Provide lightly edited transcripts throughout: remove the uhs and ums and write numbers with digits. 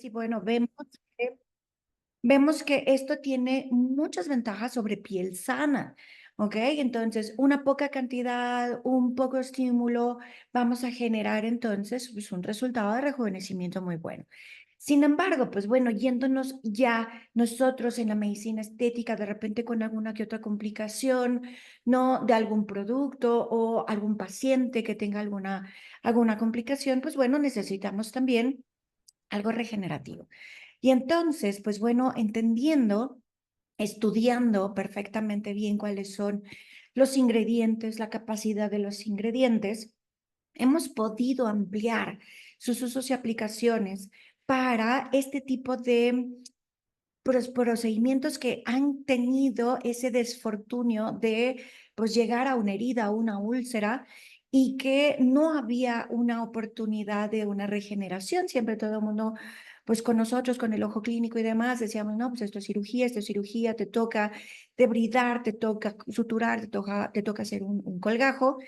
Sí, bueno, que, vemos que esto tiene muchas ventajas sobre piel sana, ¿ok? Entonces, una poca cantidad, un poco estímulo, vamos a generar entonces pues, un resultado de rejuvenecimiento muy bueno. Sin embargo, pues bueno, yéndonos ya nosotros en la medicina estética, de repente con alguna que otra complicación, ¿no? De algún producto o algún paciente que tenga alguna complicación, pues bueno, necesitamos también algo regenerativo. Y entonces, pues bueno, entendiendo, estudiando perfectamente bien cuáles son los ingredientes, la capacidad de los ingredientes, hemos podido ampliar sus usos y aplicaciones para este tipo de procedimientos que han tenido ese desfortunio de pues llegar a una herida, a una úlcera y que no había una oportunidad de una regeneración. Siempre todo el mundo, pues con nosotros, con el ojo clínico y demás, decíamos, no, pues esto es cirugía, te toca debridar, te toca suturar, te toca hacer un colgajo.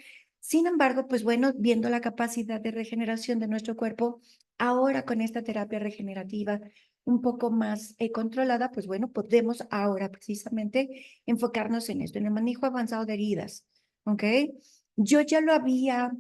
Sin embargo, pues bueno, viendo la capacidad de regeneración de nuestro cuerpo, ahora con esta terapia regenerativa, un poco más controlada, pues bueno, podemos ahora precisamente enfocarnos en esto, en el manejo avanzado de heridas, ¿ok? Yo ya lo había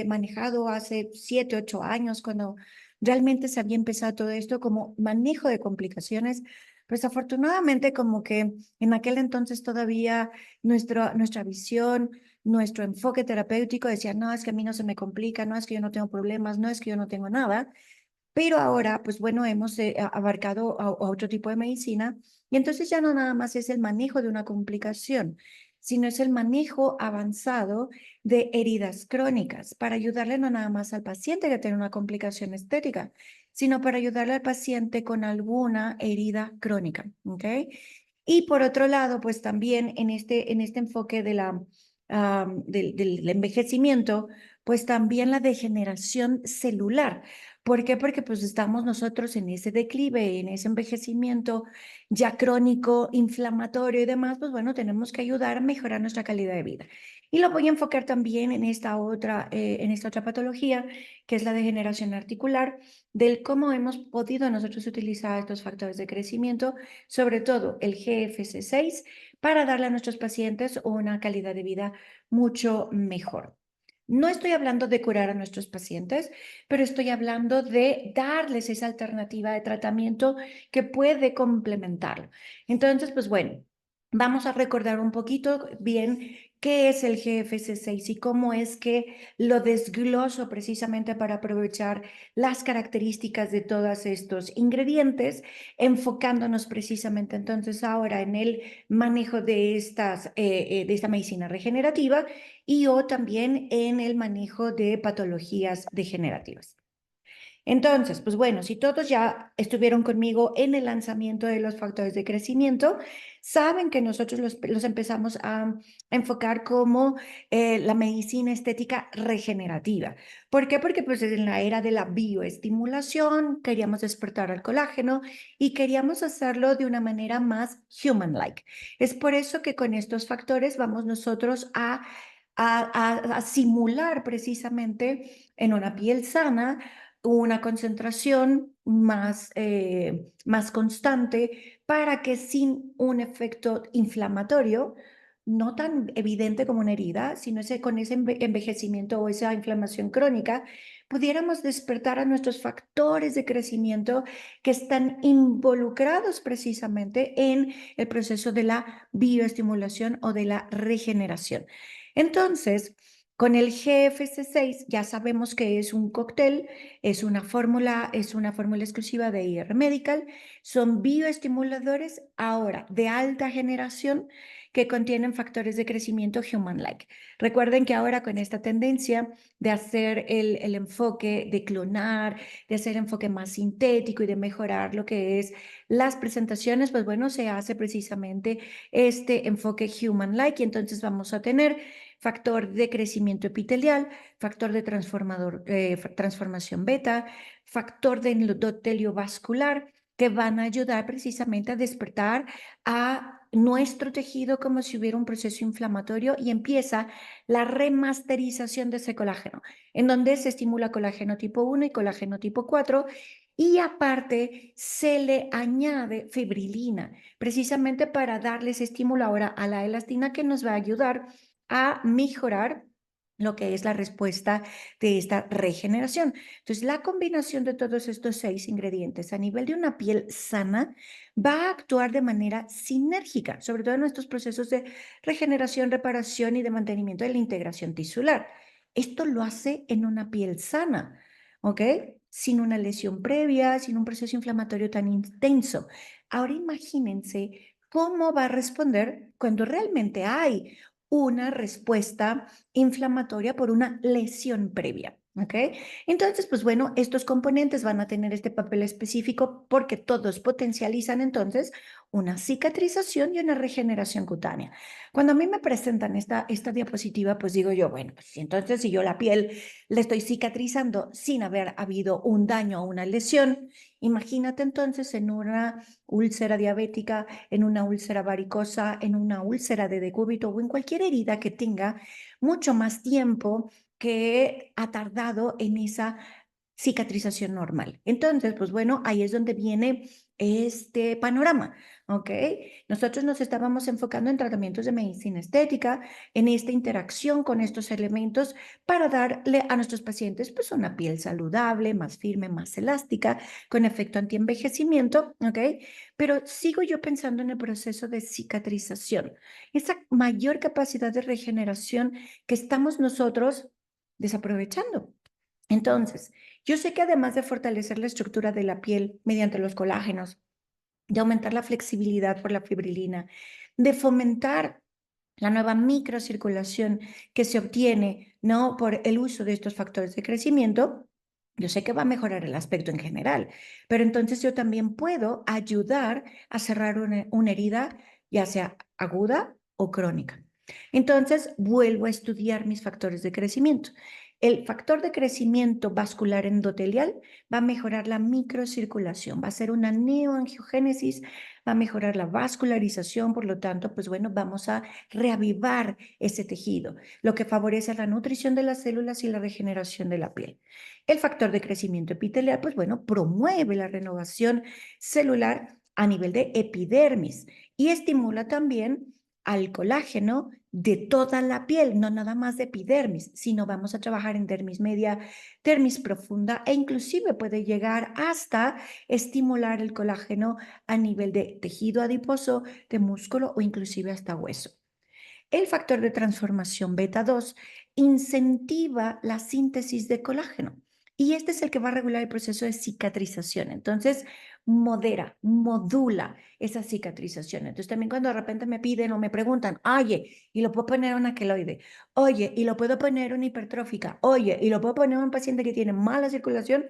manejado hace 7, 8 años, cuando realmente se había empezado todo esto como manejo de complicaciones, pues afortunadamente como que en aquel entonces todavía nuestra visión, nuestro enfoque terapéutico decía, no, es que a mí no se me complica, no es que yo no tengo problemas, no es que yo no tengo nada, pero ahora, pues bueno, hemos abarcado a otro tipo de medicina y entonces ya no nada más es el manejo de una complicación, sino es el manejo avanzado de heridas crónicas para ayudarle no nada más al paciente que tiene una complicación estética, sino para ayudarle al paciente con alguna herida crónica, ¿ok? Y por otro lado, pues también en este enfoque del envejecimiento, pues también la degeneración celular. ¿Por qué? Porque pues estamos nosotros en ese declive, en ese envejecimiento ya crónico, inflamatorio y demás, pues bueno, tenemos que ayudar a mejorar nuestra calidad de vida. Y lo voy a enfocar también en esta otra patología, que es la degeneración articular, del cómo hemos podido nosotros utilizar estos factores de crecimiento, sobre todo el GFC6, para darle a nuestros pacientes una calidad de vida mucho mejor. No estoy hablando de curar a nuestros pacientes, pero estoy hablando de darles esa alternativa de tratamiento que puede complementarlo. Entonces, pues bueno, vamos a recordar un poquito bien qué es el GFC6 y cómo es que lo desgloso precisamente para aprovechar las características de todos estos ingredientes, enfocándonos precisamente entonces ahora en el manejo de esta medicina regenerativa y o también en el manejo de patologías degenerativas. Entonces, pues bueno, si todos ya estuvieron conmigo en el lanzamiento de los factores de crecimiento, saben que nosotros los empezamos a enfocar como la medicina estética regenerativa. ¿Por qué? Porque pues en la era de la bioestimulación queríamos despertar al colágeno y queríamos hacerlo de una manera más human-like. Es por eso que con estos factores vamos nosotros a simular precisamente en una piel sana una concentración más constante para que sin un efecto inflamatorio, no tan evidente como una herida, sino con ese envejecimiento o esa inflamación crónica, pudiéramos despertar a nuestros factores de crecimiento que están involucrados precisamente en el proceso de la bioestimulación o de la regeneración. Entonces, con el GFC6 ya sabemos que es un cóctel, es una fórmula exclusiva de IR Medical, son bioestimuladores ahora de alta generación que contienen factores de crecimiento human-like. Recuerden que ahora con esta tendencia de hacer el enfoque de clonar, de hacer enfoque más sintético y de mejorar lo que es las presentaciones, pues bueno, se hace precisamente este enfoque human-like y entonces vamos a tener factor de crecimiento epitelial, factor de transformación beta, factor de endotelio vascular, que van a ayudar precisamente a despertar a nuestro tejido como si hubiera un proceso inflamatorio y empieza la remasterización de ese colágeno, en donde se estimula colágeno tipo 1 y colágeno tipo 4 y aparte se le añade fibrilina, precisamente para darles estímulo ahora a la elastina que nos va a ayudar a mejorar lo que es la respuesta de esta regeneración. Entonces, la combinación de todos estos 6 ingredientes a nivel de una piel sana va a actuar de manera sinérgica, sobre todo en estos procesos de regeneración, reparación y de mantenimiento de la integración tisular. Esto lo hace en una piel sana, ¿ok? Sin una lesión previa, sin un proceso inflamatorio tan intenso. Ahora imagínense cómo va a responder cuando realmente hay una respuesta inflamatoria por una lesión previa. ¿Ok? Entonces, pues bueno, estos componentes van a tener este papel específico porque todos potencializan entonces una cicatrización y una regeneración cutánea. Cuando a mí me presentan esta diapositiva, pues digo yo, bueno, pues entonces si yo la piel le estoy cicatrizando sin haber habido un daño o una lesión, imagínate entonces en una úlcera diabética, en una úlcera varicosa, en una úlcera de decúbito o en cualquier herida que tenga mucho más tiempo que ha tardado en esa cicatrización normal. Entonces, pues bueno, ahí es donde viene este panorama, ¿ok? Nosotros nos estábamos enfocando en tratamientos de medicina estética, en esta interacción con estos elementos para darle a nuestros pacientes pues una piel saludable, más firme, más elástica, con efecto antienvejecimiento, ¿ok? Pero sigo yo pensando en el proceso de cicatrización, esa mayor capacidad de regeneración que estamos nosotros desaprovechando. Entonces, yo sé que además de fortalecer la estructura de la piel mediante los colágenos, de aumentar la flexibilidad por la fibrilina, de fomentar la nueva microcirculación que se obtiene, ¿no? Por el uso de estos factores de crecimiento, yo sé que va a mejorar el aspecto en general, pero entonces yo también puedo ayudar a cerrar una herida, ya sea aguda o crónica. Entonces, vuelvo a estudiar mis factores de crecimiento. El factor de crecimiento vascular endotelial va a mejorar la microcirculación, va a ser una neoangiogénesis, va a mejorar la vascularización, por lo tanto, pues bueno, vamos a reavivar ese tejido, lo que favorece la nutrición de las células y la regeneración de la piel. El factor de crecimiento epitelial, pues bueno, promueve la renovación celular a nivel de epidermis y estimula también al colágeno de toda la piel, no nada más de epidermis, sino vamos a trabajar en dermis media, dermis profunda e inclusive puede llegar hasta estimular el colágeno a nivel de tejido adiposo, de músculo o inclusive hasta hueso. El factor de transformación beta 2 incentiva la síntesis de colágeno y este es el que va a regular el proceso de cicatrización. Entonces, modula esa cicatrización. Entonces, también cuando de repente me piden o me preguntan, oye, ¿y lo puedo poner una queloide? Oye, ¿y lo puedo poner una hipertrófica? Oye, ¿y lo puedo poner un paciente que tiene mala circulación?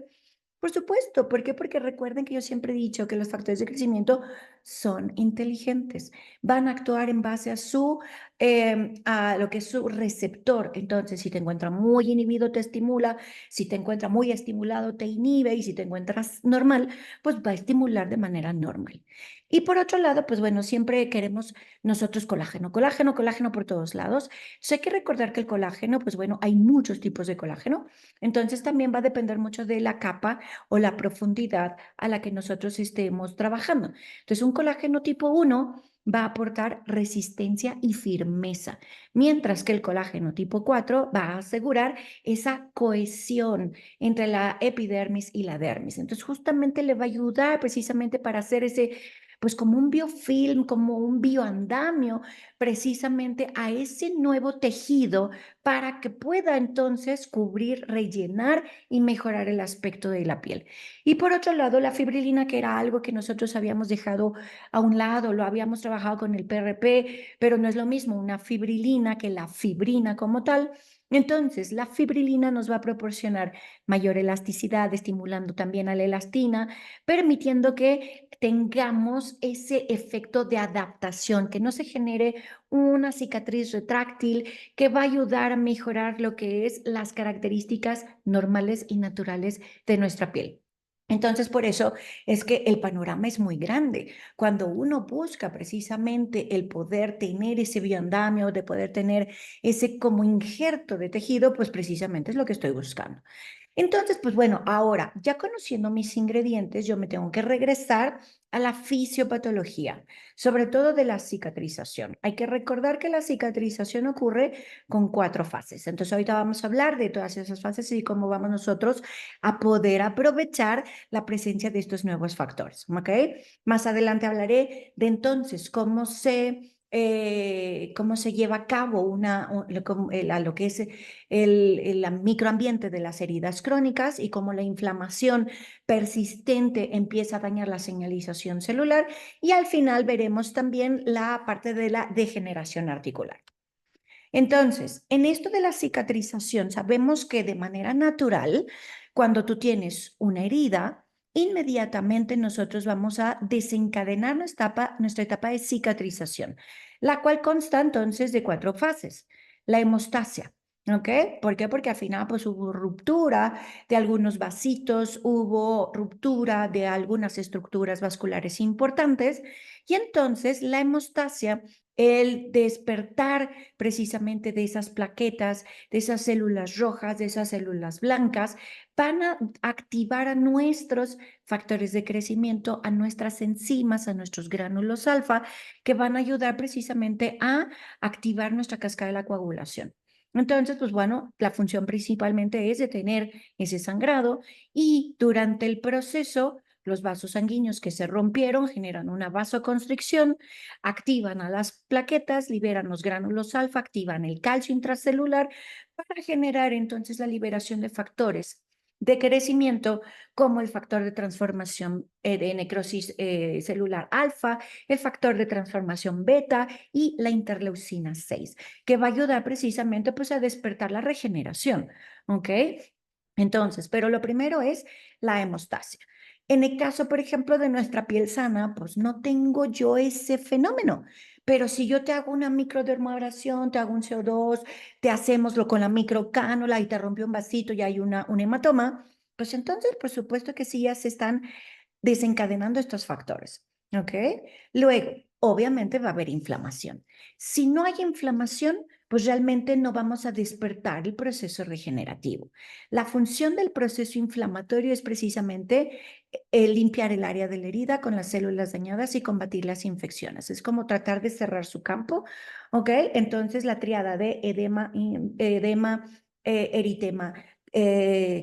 Por supuesto, ¿por qué? Porque recuerden que yo siempre he dicho que los factores de crecimiento son inteligentes, van a actuar en base a lo que es su receptor. Entonces, si te encuentra muy inhibido, te estimula, si te encuentra muy estimulado, te inhibe y si te encuentras normal, pues va a estimular de manera normal. Y por otro lado, pues bueno, siempre queremos nosotros colágeno, colágeno, colágeno por todos lados. Entonces, hay que recordar que el colágeno, pues bueno, hay muchos tipos de colágeno. Entonces, también va a depender mucho de la capa o la profundidad a la que nosotros estemos trabajando. Entonces, un colágeno tipo 1 va a aportar resistencia y firmeza, mientras que el colágeno tipo 4 va a asegurar esa cohesión entre la epidermis y la dermis. Entonces, justamente le va a ayudar precisamente para hacer ese pues como un biofilm, como un bioandamio, precisamente a ese nuevo tejido para que pueda entonces cubrir, rellenar y mejorar el aspecto de la piel. Y por otro lado, la fibrilina, que era algo que nosotros habíamos dejado a un lado, lo habíamos trabajado con el PRP, pero no es lo mismo una fibrilina que la fibrina como tal. Entonces, la fibrilina nos va a proporcionar mayor elasticidad, estimulando también a la elastina, permitiendo que tengamos ese efecto de adaptación, que no se genere una cicatriz retráctil, que va a ayudar a mejorar lo que es las características normales y naturales de nuestra piel. Entonces, por eso es que el panorama es muy grande. Cuando uno busca precisamente el poder tener ese bioandamio, de poder tener ese como injerto de tejido, pues precisamente es lo que estoy buscando. Entonces, pues bueno, ahora ya conociendo mis ingredientes, yo me tengo que regresar a la fisiopatología, sobre todo de la cicatrización. Hay que recordar que la cicatrización ocurre con 4 fases. Entonces, ahorita vamos a hablar de todas esas fases y cómo vamos nosotros a poder aprovechar la presencia de estos nuevos factores, ¿ok? Más adelante hablaré de entonces cómo se lleva a cabo lo que es el microambiente de las heridas crónicas y cómo la inflamación persistente empieza a dañar la señalización celular. Y al final veremos también la parte de la degeneración articular. Entonces, en esto de la cicatrización, sabemos que de manera natural, cuando tú tienes una herida, inmediatamente nosotros vamos a desencadenar nuestra etapa de cicatrización, la cual consta entonces de 4 fases. La hemostasia, ¿ok? ¿Por qué? Porque al final pues hubo ruptura de algunos vasitos, hubo ruptura de algunas estructuras vasculares importantes y entonces la hemostasia, el despertar precisamente de esas plaquetas, de esas células rojas, de esas células blancas, van a activar a nuestros factores de crecimiento, a nuestras enzimas, a nuestros gránulos alfa, que van a ayudar precisamente a activar nuestra cascada de la coagulación. Entonces, pues bueno, la función principalmente es detener ese sangrado y durante el proceso, los vasos sanguíneos que se rompieron generan una vasoconstricción, activan a las plaquetas, liberan los gránulos alfa, activan el calcio intracelular para generar entonces la liberación de factores de crecimiento como el factor de transformación de necrosis celular alfa, el factor de transformación beta y la interleucina 6, que va a ayudar precisamente pues a despertar la regeneración, ¿ok? Entonces, pero lo primero es la hemostasia. En el caso, por ejemplo, de nuestra piel sana, pues no tengo yo ese fenómeno. Pero si yo te hago una microdermabrasión, te hago un CO2, te hacemoslo con la microcánula y te rompió un vasito y hay un hematoma, pues entonces, por supuesto que sí ya se están desencadenando estos factores, ¿ok? Luego, obviamente va a haber inflamación. Si no hay inflamación, pues realmente no vamos a despertar el proceso regenerativo. La función del proceso inflamatorio es precisamente limpiar el área de la herida con las células dañadas y combatir las infecciones. Es como tratar de cerrar su campo, ¿ok? Entonces la triada de eritema,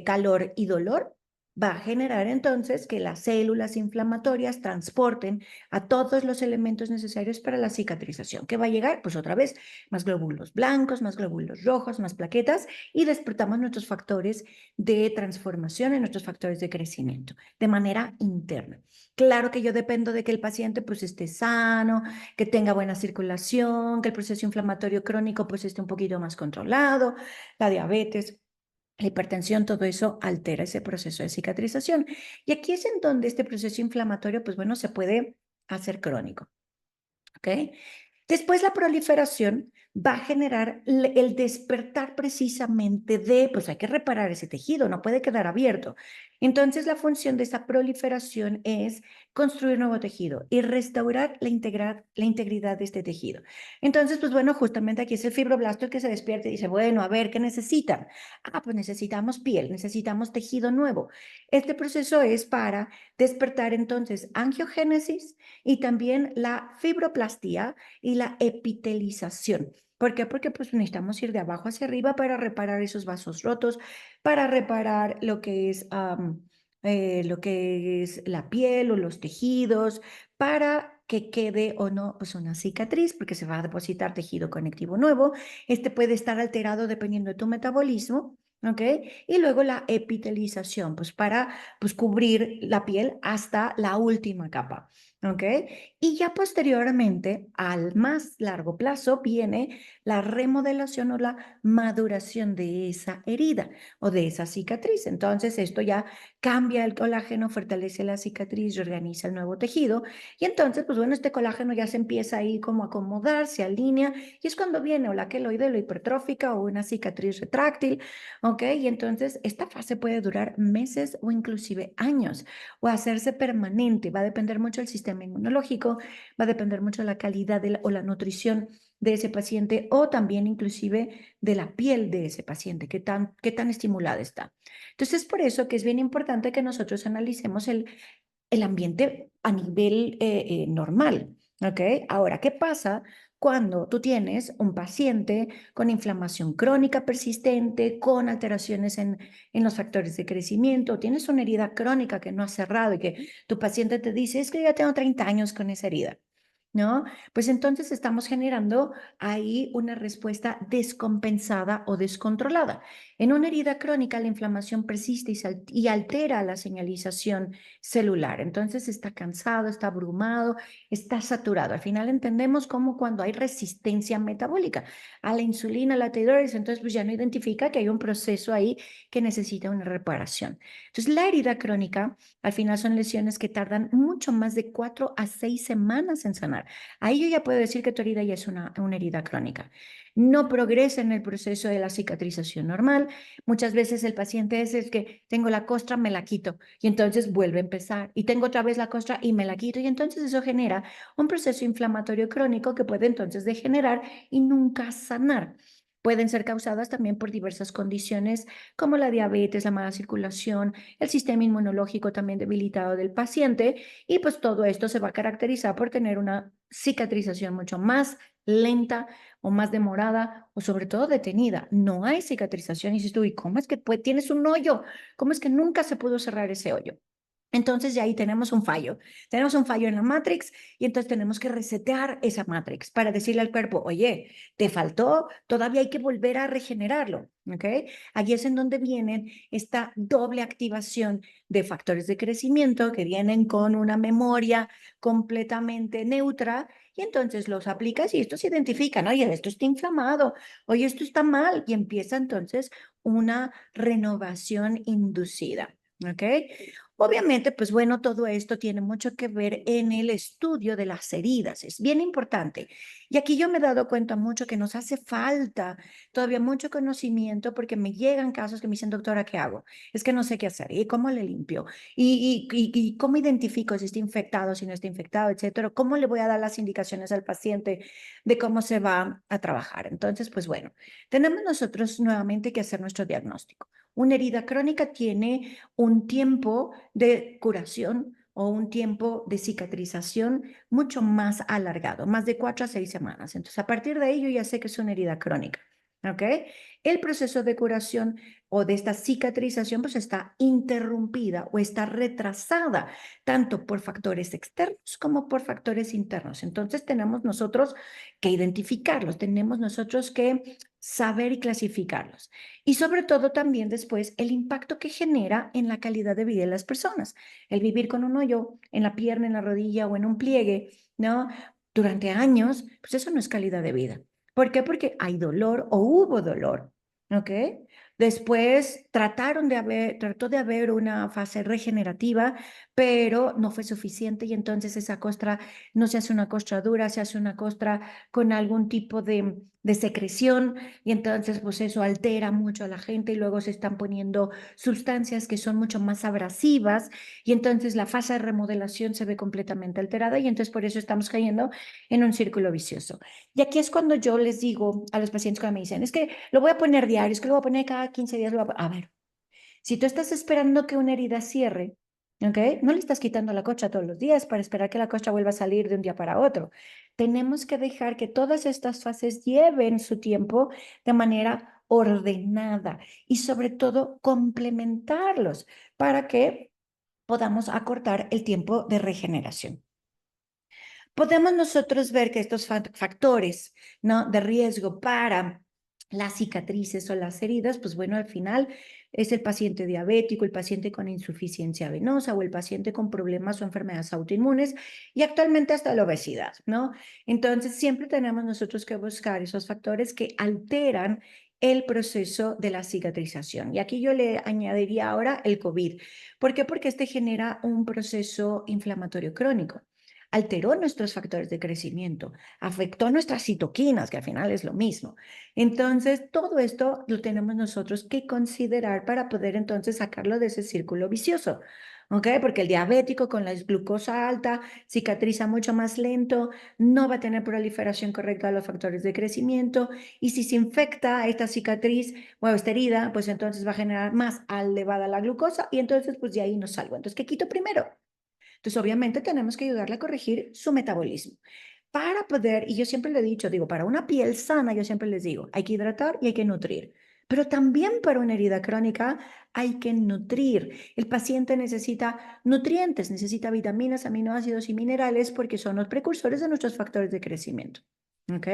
calor y dolor va a generar entonces que las células inflamatorias transporten a todos los elementos necesarios para la cicatrización. ¿Qué va a llegar? Pues otra vez, más glóbulos blancos, más glóbulos rojos, más plaquetas y despertamos nuestros factores de transformación y nuestros factores de crecimiento de manera interna. Claro que yo dependo de que el paciente pues esté sano, que tenga buena circulación, que el proceso inflamatorio crónico pues esté un poquito más controlado, la diabetes, la hipertensión, todo eso altera ese proceso de cicatrización. Y aquí es en donde este proceso inflamatorio, pues bueno, se puede hacer crónico. ¿Ok? Después la proliferación va a generar el despertar precisamente de, pues hay que reparar ese tejido, no puede quedar abierto. Entonces la función de esa proliferación es construir nuevo tejido y restaurar la integridad de este tejido. Entonces, pues bueno, justamente aquí es el fibroblasto el que se despierta y dice, bueno, a ver, ¿qué necesitan? Ah, pues necesitamos piel, necesitamos tejido nuevo. Este proceso es para despertar entonces angiogénesis y también la fibroplastía y la epitelización. ¿Por qué? Porque pues necesitamos ir de abajo hacia arriba para reparar esos vasos rotos, para reparar lo que es la piel o los tejidos, para que quede o no pues una cicatriz, porque se va a depositar tejido conectivo nuevo. Este puede estar alterado dependiendo de tu metabolismo, ¿ok? Y luego la epitelización, pues para pues, cubrir la piel hasta la última capa, ¿ok? Y ya posteriormente, al más largo plazo, viene la remodelación o la maduración de esa herida o de esa cicatriz. Entonces, esto ya cambia el colágeno, fortalece la cicatriz, reorganiza el nuevo tejido y entonces, pues bueno, este colágeno ya se empieza ahí como a acomodar, se alinea y es cuando viene o la queloide, la hipertrófica o una cicatriz retráctil, ¿ok? Y entonces esta fase puede durar meses o inclusive años o hacerse permanente. Va a depender mucho del sistema inmunológico, va a depender mucho de la calidad o la nutrición de ese paciente o también inclusive de la piel de ese paciente, qué tan estimulada está. Entonces, es por eso que es bien importante que nosotros analicemos el ambiente a nivel normal, ¿ok? Ahora, ¿qué pasa cuando tú tienes un paciente con inflamación crónica persistente, con alteraciones en los factores de crecimiento, tienes una herida crónica que no ha cerrado y que tu paciente te dice, es que ya tengo 30 años con esa herida? ¿No? Pues entonces estamos generando ahí una respuesta descompensada o descontrolada. En una herida crónica, la inflamación persiste y altera la señalización celular. Entonces está cansado, está abrumado, está saturado. Al final entendemos cómo cuando hay resistencia metabólica a la insulina, a la tiroides, entonces pues ya no identifica que hay un proceso ahí que necesita una reparación. Entonces la herida crónica al final son lesiones que tardan mucho más de 4 a 6 semanas en sanar. Ahí yo ya puedo decir que tu herida ya es una herida crónica. No progresa en el proceso de la cicatrización normal. Muchas veces el paciente es el que tengo la costra, me la quito y entonces vuelve a empezar y tengo otra vez la costra y me la quito y entonces eso genera un proceso inflamatorio crónico que puede entonces degenerar y nunca sanar. Pueden ser causadas también por diversas condiciones como la diabetes, la mala circulación, el sistema inmunológico también debilitado del paciente y pues todo esto se va a caracterizar por tener una cicatrización mucho más lenta o más demorada o sobre todo detenida. No hay cicatrización y dices tú, ¿y cómo es que tienes un hoyo? ¿Cómo es que nunca se pudo cerrar ese hoyo? Entonces ya ahí tenemos un fallo en la Matrix y entonces tenemos que resetear esa Matrix para decirle al cuerpo, oye, te faltó, todavía hay que volver a regenerarlo, ¿ok? Aquí es en donde viene esta doble activación de factores de crecimiento que vienen con una memoria completamente neutra y entonces los aplicas y estos se identifican, oye, esto está inflamado, oye, esto está mal y empieza entonces una renovación inducida, ¿ok? Obviamente, pues bueno, todo esto tiene mucho que ver en el estudio de las heridas, es bien importante. Y aquí yo me he dado cuenta mucho que nos hace falta todavía mucho conocimiento porque me llegan casos que me dicen, doctora, ¿qué hago? Es que no sé qué hacer, ¿y cómo le limpio? ¿Y cómo identifico si está infectado, si no está infectado, etcétera? ¿Cómo le voy a dar las indicaciones al paciente de cómo se va a trabajar? Entonces, pues bueno, tenemos nosotros nuevamente que hacer nuestro diagnóstico. Una herida crónica tiene un tiempo de curación o un tiempo de cicatrización mucho más alargado, más de 4 a 6 semanas. Entonces, a partir de ello ya sé que es una herida crónica. ¿Ok? El proceso de curación o de esta cicatrización pues está interrumpida o está retrasada tanto por factores externos como por factores internos. Entonces tenemos nosotros que identificarlos, tenemos nosotros que saber y clasificarlos. Y sobre todo también después el impacto que genera en la calidad de vida de las personas. El vivir con un hoyo en la pierna, en la rodilla o en un pliegue, ¿no? Durante años, pues eso no es calidad de vida. ¿Por qué? Porque hay dolor o hubo dolor, ¿ok? Después trató de haber una fase regenerativa, pero no fue suficiente y entonces esa costra no se hace una costra dura, se hace una costra con algún tipo de secreción y entonces pues eso altera mucho a la gente y luego se están poniendo sustancias que son mucho más abrasivas y entonces la fase de remodelación se ve completamente alterada y entonces por eso estamos cayendo en un círculo vicioso. Y aquí es cuando yo les digo a los pacientes cuando me dicen, es que lo voy a poner diario, es que lo voy a poner cada 15 días, a ver, si tú estás esperando que una herida cierre, ¿ok? No le estás quitando la cocha todos los días para esperar que la cocha vuelva a salir de un día para otro. Tenemos que dejar que todas estas fases lleven su tiempo de manera ordenada y sobre todo complementarlos para que podamos acortar el tiempo de regeneración. podemos nosotros ver que estos factores, ¿no?, de riesgo para las cicatrices o las heridas, pues bueno, al final es el paciente diabético, el paciente con insuficiencia venosa o el paciente con problemas o enfermedades autoinmunes y actualmente hasta la obesidad, ¿no? Entonces, siempre tenemos nosotros que buscar esos factores que alteran el proceso de la cicatrización. Y aquí yo le añadiría ahora el COVID. ¿Por qué? Porque este genera un proceso inflamatorio crónico. Alteró nuestros factores de crecimiento, afectó nuestras citoquinas, que al final es lo mismo. Entonces, todo esto lo tenemos nosotros que considerar para poder entonces sacarlo de ese círculo vicioso. ¿Ok? Porque el diabético con la glucosa alta cicatriza mucho más lento, no va a tener proliferación correcta de los factores de crecimiento y si se infecta esta cicatriz o esta herida, pues entonces va a generar más elevada la glucosa y entonces pues de ahí no salgo. Entonces, ¿qué quito primero? Entonces, obviamente tenemos que ayudarle a corregir su metabolismo. Para poder, y yo siempre le he dicho, digo, para una piel sana, yo siempre les digo, hay que hidratar y hay que nutrir. Pero también para una herida crónica hay que nutrir. El paciente necesita nutrientes, necesita vitaminas, aminoácidos y minerales porque son los precursores de nuestros factores de crecimiento. ¿Ok?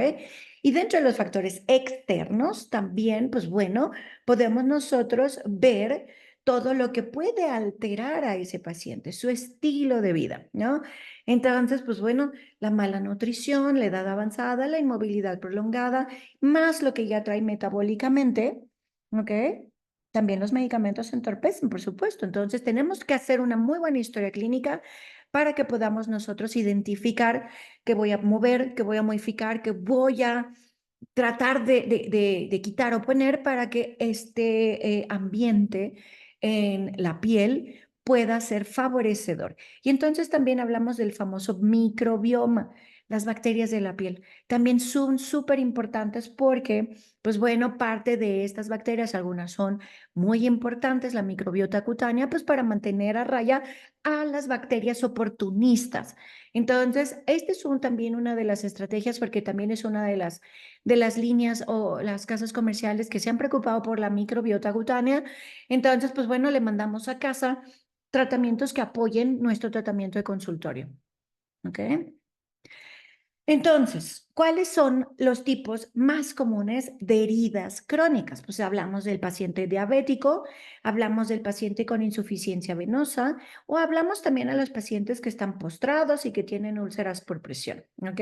Y dentro de los factores externos también, pues bueno, podemos nosotros ver todo lo que puede alterar a ese paciente, su estilo de vida, ¿no? Entonces, pues bueno, la mala nutrición, la edad avanzada, la inmovilidad prolongada, más lo que ya trae metabólicamente, ¿ok? También los medicamentos entorpecen, por supuesto. Entonces, tenemos que hacer una muy buena historia clínica para que podamos nosotros identificar qué voy a mover, qué voy a modificar, qué voy a tratar de quitar o poner para que este ambiente en la piel pueda ser favorecedor. Y entonces también hablamos del famoso microbioma, las bacterias de la piel. También son súper importantes porque, pues bueno, parte de estas bacterias, algunas son muy importantes, la microbiota cutánea, pues para mantener a raya a las bacterias oportunistas. Entonces, este es también una de las estrategias porque también es una de las líneas o las casas comerciales que se han preocupado por la microbiota cutánea. Entonces, pues bueno, le mandamos a casa tratamientos que apoyen nuestro tratamiento de consultorio. ¿Ok? Entonces, ¿cuáles son los tipos más comunes de heridas crónicas? Pues hablamos del paciente diabético, hablamos del paciente con insuficiencia venosa o hablamos también a los pacientes que están postrados y que tienen úlceras por presión, ¿ok?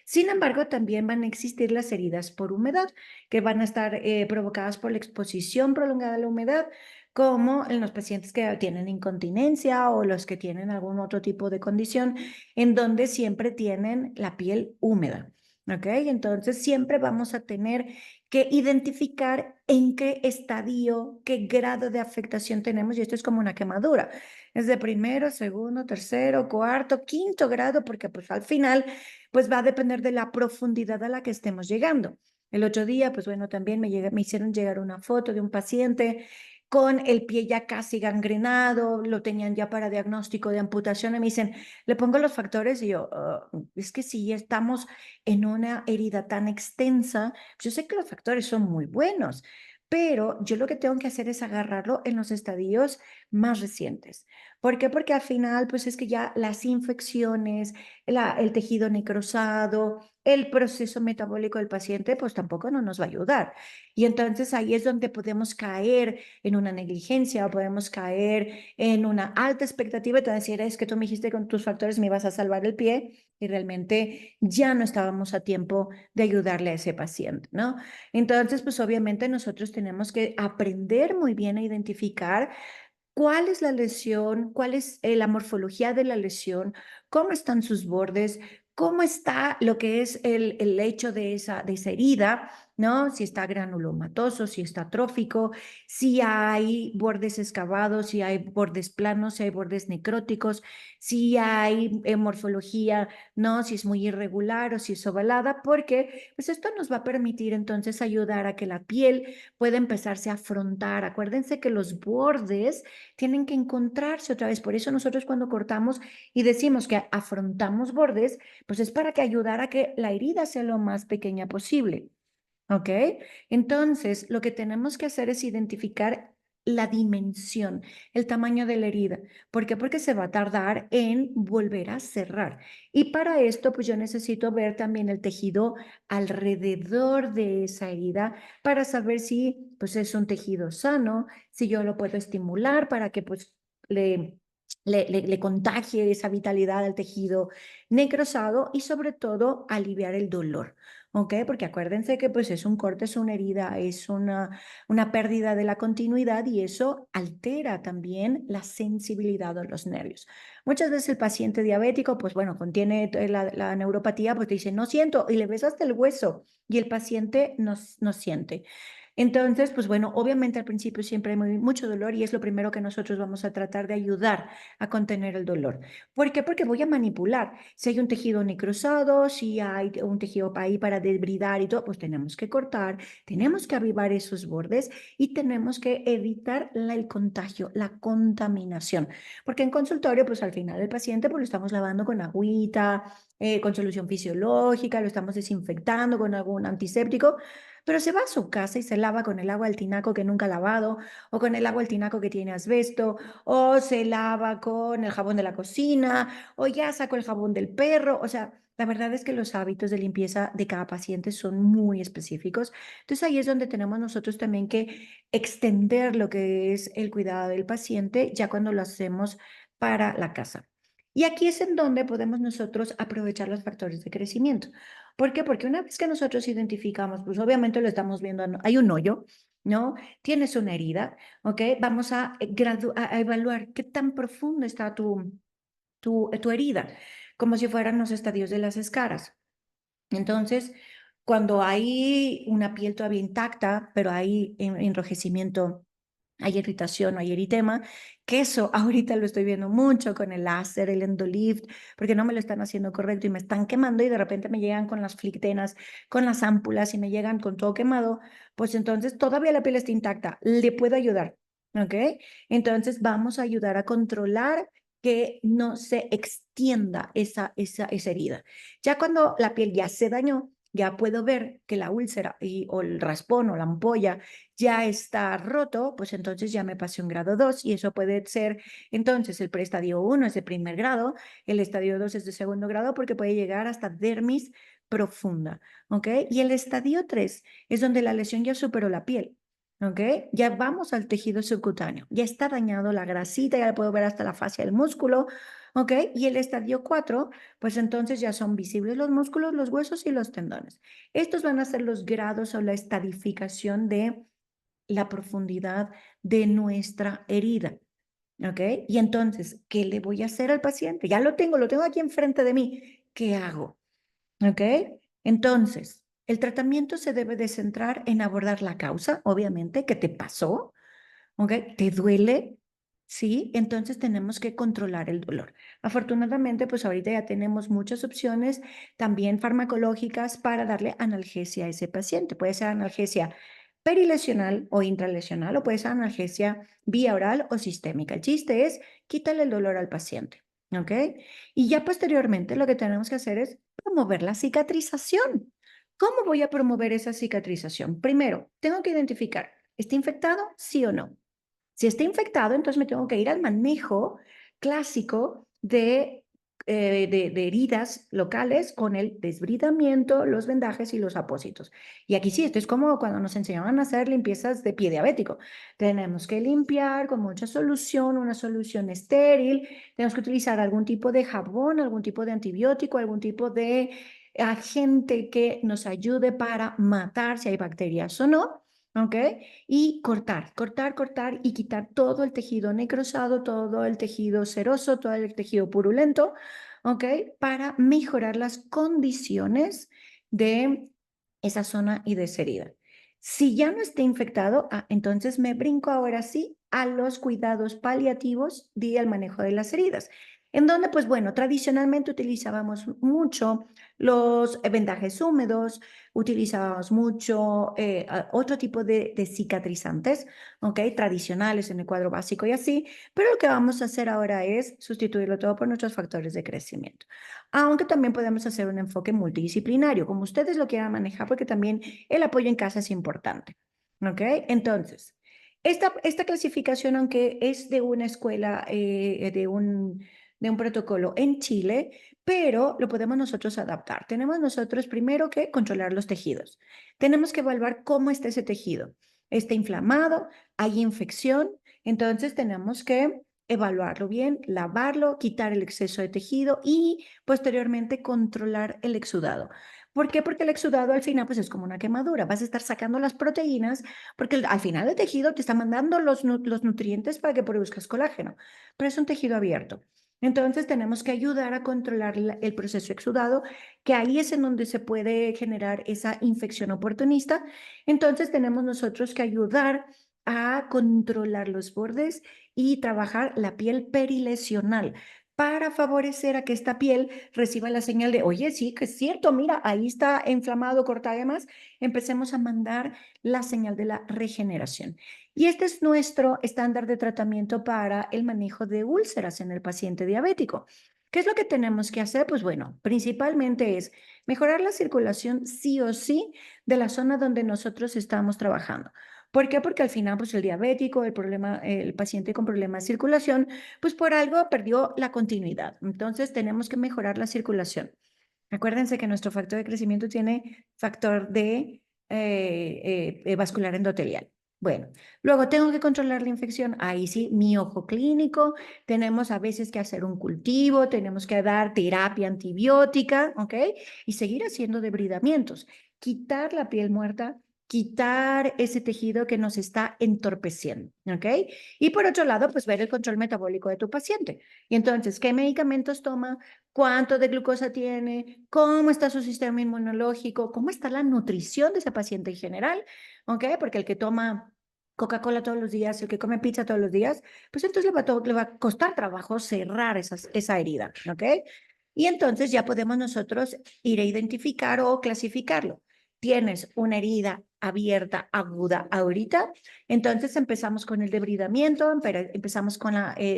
Sin embargo, también van a existir las heridas por humedad, que van a estar provocadas por la exposición prolongada a la humedad, como en los pacientes que tienen incontinencia o los que tienen algún otro tipo de condición en donde siempre tienen la piel húmeda. ¿Ok? Entonces siempre vamos a tener que identificar en qué estadio, qué grado de afectación tenemos, y esto es como una quemadura. Es de primero, segundo, tercero, cuarto, quinto grado, porque pues al final pues va a depender de la profundidad a la que estemos llegando. El otro día, pues bueno, también me hicieron llegar una foto de un paciente con el pie ya casi gangrenado, lo tenían ya para diagnóstico de amputación, y me dicen, le pongo los factores y yo, es que si estamos en una herida tan extensa, yo sé que los factores son muy buenos, pero yo lo que tengo que hacer es agarrarlo en los estadios más recientes. ¿Por qué? Porque al final, pues es que ya las infecciones, el tejido necrosado, el proceso metabólico del paciente, pues tampoco no nos va a ayudar. Y entonces ahí es donde podemos caer en una negligencia o podemos caer en una alta expectativa y te decir, es que tú me dijiste que con tus factores me ibas a salvar el pie y realmente ya no estábamos a tiempo de ayudarle a ese paciente, ¿no? Entonces, pues obviamente nosotros tenemos que aprender muy bien a identificar cuál es la lesión, cuál es la morfología de la lesión, cómo están sus bordes, cómo está lo que es el hecho de esa herida, ¿no? Si está granulomatoso, si está atrófico, si hay bordes excavados, si hay bordes planos, si hay bordes necróticos, si hay morfología, ¿no? Si es muy irregular o si es ovalada, porque pues esto nos va a permitir entonces ayudar a que la piel pueda empezarse a afrontar. Acuérdense que los bordes tienen que encontrarse otra vez. Por eso nosotros cuando cortamos y decimos que afrontamos bordes, pues es para que ayudar a que la herida sea lo más pequeña posible. ¿Ok? Entonces, lo que tenemos que hacer es identificar la dimensión, el tamaño de la herida. ¿Por qué? Porque se va a tardar en volver a cerrar. Y para esto, pues yo necesito ver también el tejido alrededor de esa herida para saber si pues es un tejido sano, si yo lo puedo estimular para que pues le, le contagie esa vitalidad al tejido necrosado y sobre todo aliviar el dolor. ¿Ok? Porque acuérdense que pues es un corte, es una herida, es una pérdida de la continuidad y eso altera también la sensibilidad de los nervios. Muchas veces el paciente diabético, pues bueno, contiene la neuropatía, pues te dice, no siento, y le ves hasta el hueso y el paciente no siente. Entonces, pues bueno, obviamente al principio siempre hay mucho dolor y es lo primero que nosotros vamos a tratar de ayudar a contener el dolor. ¿Por qué? Porque voy a manipular. Si hay un tejido necrosado, si hay un tejido ahí para debridar y todo, pues tenemos que cortar, tenemos que avivar esos bordes y tenemos que evitar el contagio, la contaminación. Porque en consultorio, pues al final el paciente pues lo estamos lavando con agüita, con solución fisiológica, lo estamos desinfectando con algún antiséptico, pero se va a su casa y se lava con el agua del tinaco que nunca ha lavado, o con el agua del tinaco que tiene asbesto, o se lava con el jabón de la cocina, o ya sacó el jabón del perro. O sea, la verdad es que los hábitos de limpieza de cada paciente son muy específicos. Entonces ahí es donde tenemos nosotros también que extender lo que es el cuidado del paciente ya cuando lo hacemos para la casa. Y aquí es en donde podemos nosotros aprovechar los factores de crecimiento. ¿Por qué? Porque una vez que nosotros identificamos, pues obviamente lo estamos viendo, hay un hoyo, ¿no? Tienes una herida, ¿ok? Vamos a evaluar qué tan profundo está tu herida, como si fueran los estadios de las escaras. Entonces, cuando hay una piel todavía intacta, pero hay enrojecimiento, hay irritación o hay eritema, que eso ahorita lo estoy viendo mucho con el láser, el endolift, porque no me lo están haciendo correcto y me están quemando y de repente me llegan con las flictenas, con las ámpulas y me llegan con todo quemado, pues entonces todavía la piel está intacta, le puedo ayudar, ¿ok? Entonces vamos a ayudar a controlar que no se extienda esa herida. Ya cuando la piel ya se dañó, ya puedo ver que la úlcera o el raspón o la ampolla ya está roto, pues entonces ya me pasé un grado 2 y eso puede ser, entonces el preestadio 1 es de primer grado, el estadio 2 es de segundo grado porque puede llegar hasta dermis profunda, ¿ok? Y el estadio 3 es donde la lesión ya superó la piel. ¿Ok? Ya vamos al tejido subcutáneo. Ya está dañado la grasita, ya la puedo ver hasta la fascia del músculo. ¿Ok? Y el estadio 4 pues entonces ya son visibles los músculos, los huesos y los tendones. Estos van a ser los grados o la estadificación de la profundidad de nuestra herida. ¿Ok? Y entonces, ¿qué le voy a hacer al paciente? Ya lo tengo aquí enfrente de mí. ¿Qué hago? ¿Ok? Entonces, el tratamiento se debe de centrar en abordar la causa, obviamente, que te pasó. ¿Ok? ¿Te duele? Sí, entonces tenemos que controlar el dolor. Afortunadamente, pues ahorita ya tenemos muchas opciones también farmacológicas para darle analgesia a ese paciente. Puede ser analgesia perilesional o intralesional o puede ser analgesia vía oral o sistémica. El chiste es quitarle el dolor al paciente. ¿Ok? Y ya posteriormente lo que tenemos que hacer es promover la cicatrización. ¿Cómo voy a promover esa cicatrización? Primero, tengo que identificar, ¿está infectado? Sí o no. Si está infectado, entonces me tengo que ir al manejo clásico de heridas locales con el desbridamiento, los vendajes y los apósitos. Y aquí sí, esto es como cuando nos enseñaban a hacer limpiezas de pie diabético. Tenemos que limpiar con mucha solución, una solución estéril, tenemos que utilizar algún tipo de jabón, algún tipo de antibiótico, algún tipo de agente que nos ayude para matar si hay bacterias o no. ¿Ok? Y cortar, cortar, cortar y quitar todo el tejido necrosado, todo el tejido seroso, todo el tejido purulento, ¿ok? Para mejorar las condiciones de esa zona y de esa herida. Si ya no está infectado, entonces me brinco ahora sí a los cuidados paliativos y al manejo de las heridas. En donde, pues bueno, tradicionalmente utilizábamos mucho los vendajes húmedos, utilizábamos mucho otro tipo de cicatrizantes, ¿ok? Tradicionales en el cuadro básico y así, pero lo que vamos a hacer ahora es sustituirlo todo por nuestros factores de crecimiento. Aunque también podemos hacer un enfoque multidisciplinario, como ustedes lo quieran manejar, porque también el apoyo en casa es importante, ¿ok? Entonces, Esta clasificación, aunque es de una escuela, de un protocolo en Chile, pero lo podemos nosotros adaptar. Tenemos nosotros primero que controlar los tejidos. Tenemos que evaluar cómo está ese tejido. ¿Está inflamado? ¿Hay infección? Entonces tenemos que evaluarlo bien, lavarlo, quitar el exceso de tejido y posteriormente controlar el exudado. ¿Por qué? Porque el exudado al final pues es como una quemadura. Vas a estar sacando las proteínas porque al final el tejido te está mandando los nutrientes para que produzcas colágeno, pero es un tejido abierto. Entonces tenemos que ayudar a controlar el proceso exudado, que ahí es en donde se puede generar esa infección oportunista. Entonces tenemos nosotros que ayudar a controlar los bordes y trabajar la piel perilesional para favorecer a que esta piel reciba la señal de, oye, sí, que es cierto, mira, ahí está inflamado, corta además, empecemos a mandar la señal de la regeneración. Y este es nuestro estándar de tratamiento para el manejo de úlceras en el paciente diabético. ¿Qué es lo que tenemos que hacer? Pues bueno, principalmente es mejorar la circulación sí o sí de la zona donde nosotros estamos trabajando. ¿Por qué? Porque al final, pues el diabético, el paciente con problemas de circulación, pues por algo perdió la continuidad. Entonces tenemos que mejorar la circulación. Acuérdense que nuestro factor de crecimiento tiene factor de vascular endotelial. Bueno, luego tengo que controlar la infección. Ahí sí, mi ojo clínico. Tenemos a veces que hacer un cultivo, tenemos que dar terapia antibiótica, ¿ok? Y seguir haciendo debridamientos. Quitar la piel muerta, quitar ese tejido que nos está entorpeciendo, ¿ok? Y por otro lado, pues ver el control metabólico de tu paciente. Y entonces, ¿qué medicamentos toma? ¿Cuánto de glucosa tiene? ¿Cómo está su sistema inmunológico? ¿Cómo está la nutrición de ese paciente en general? ¿Ok? Porque el que toma Coca-Cola todos los días, el que come pizza todos los días, pues entonces le va a costar trabajo cerrar esa herida, ¿ok? Y entonces ya podemos nosotros ir a identificar o clasificarlo. Tienes una herida abierta, aguda ahorita, entonces empezamos con el debridamiento, empezamos con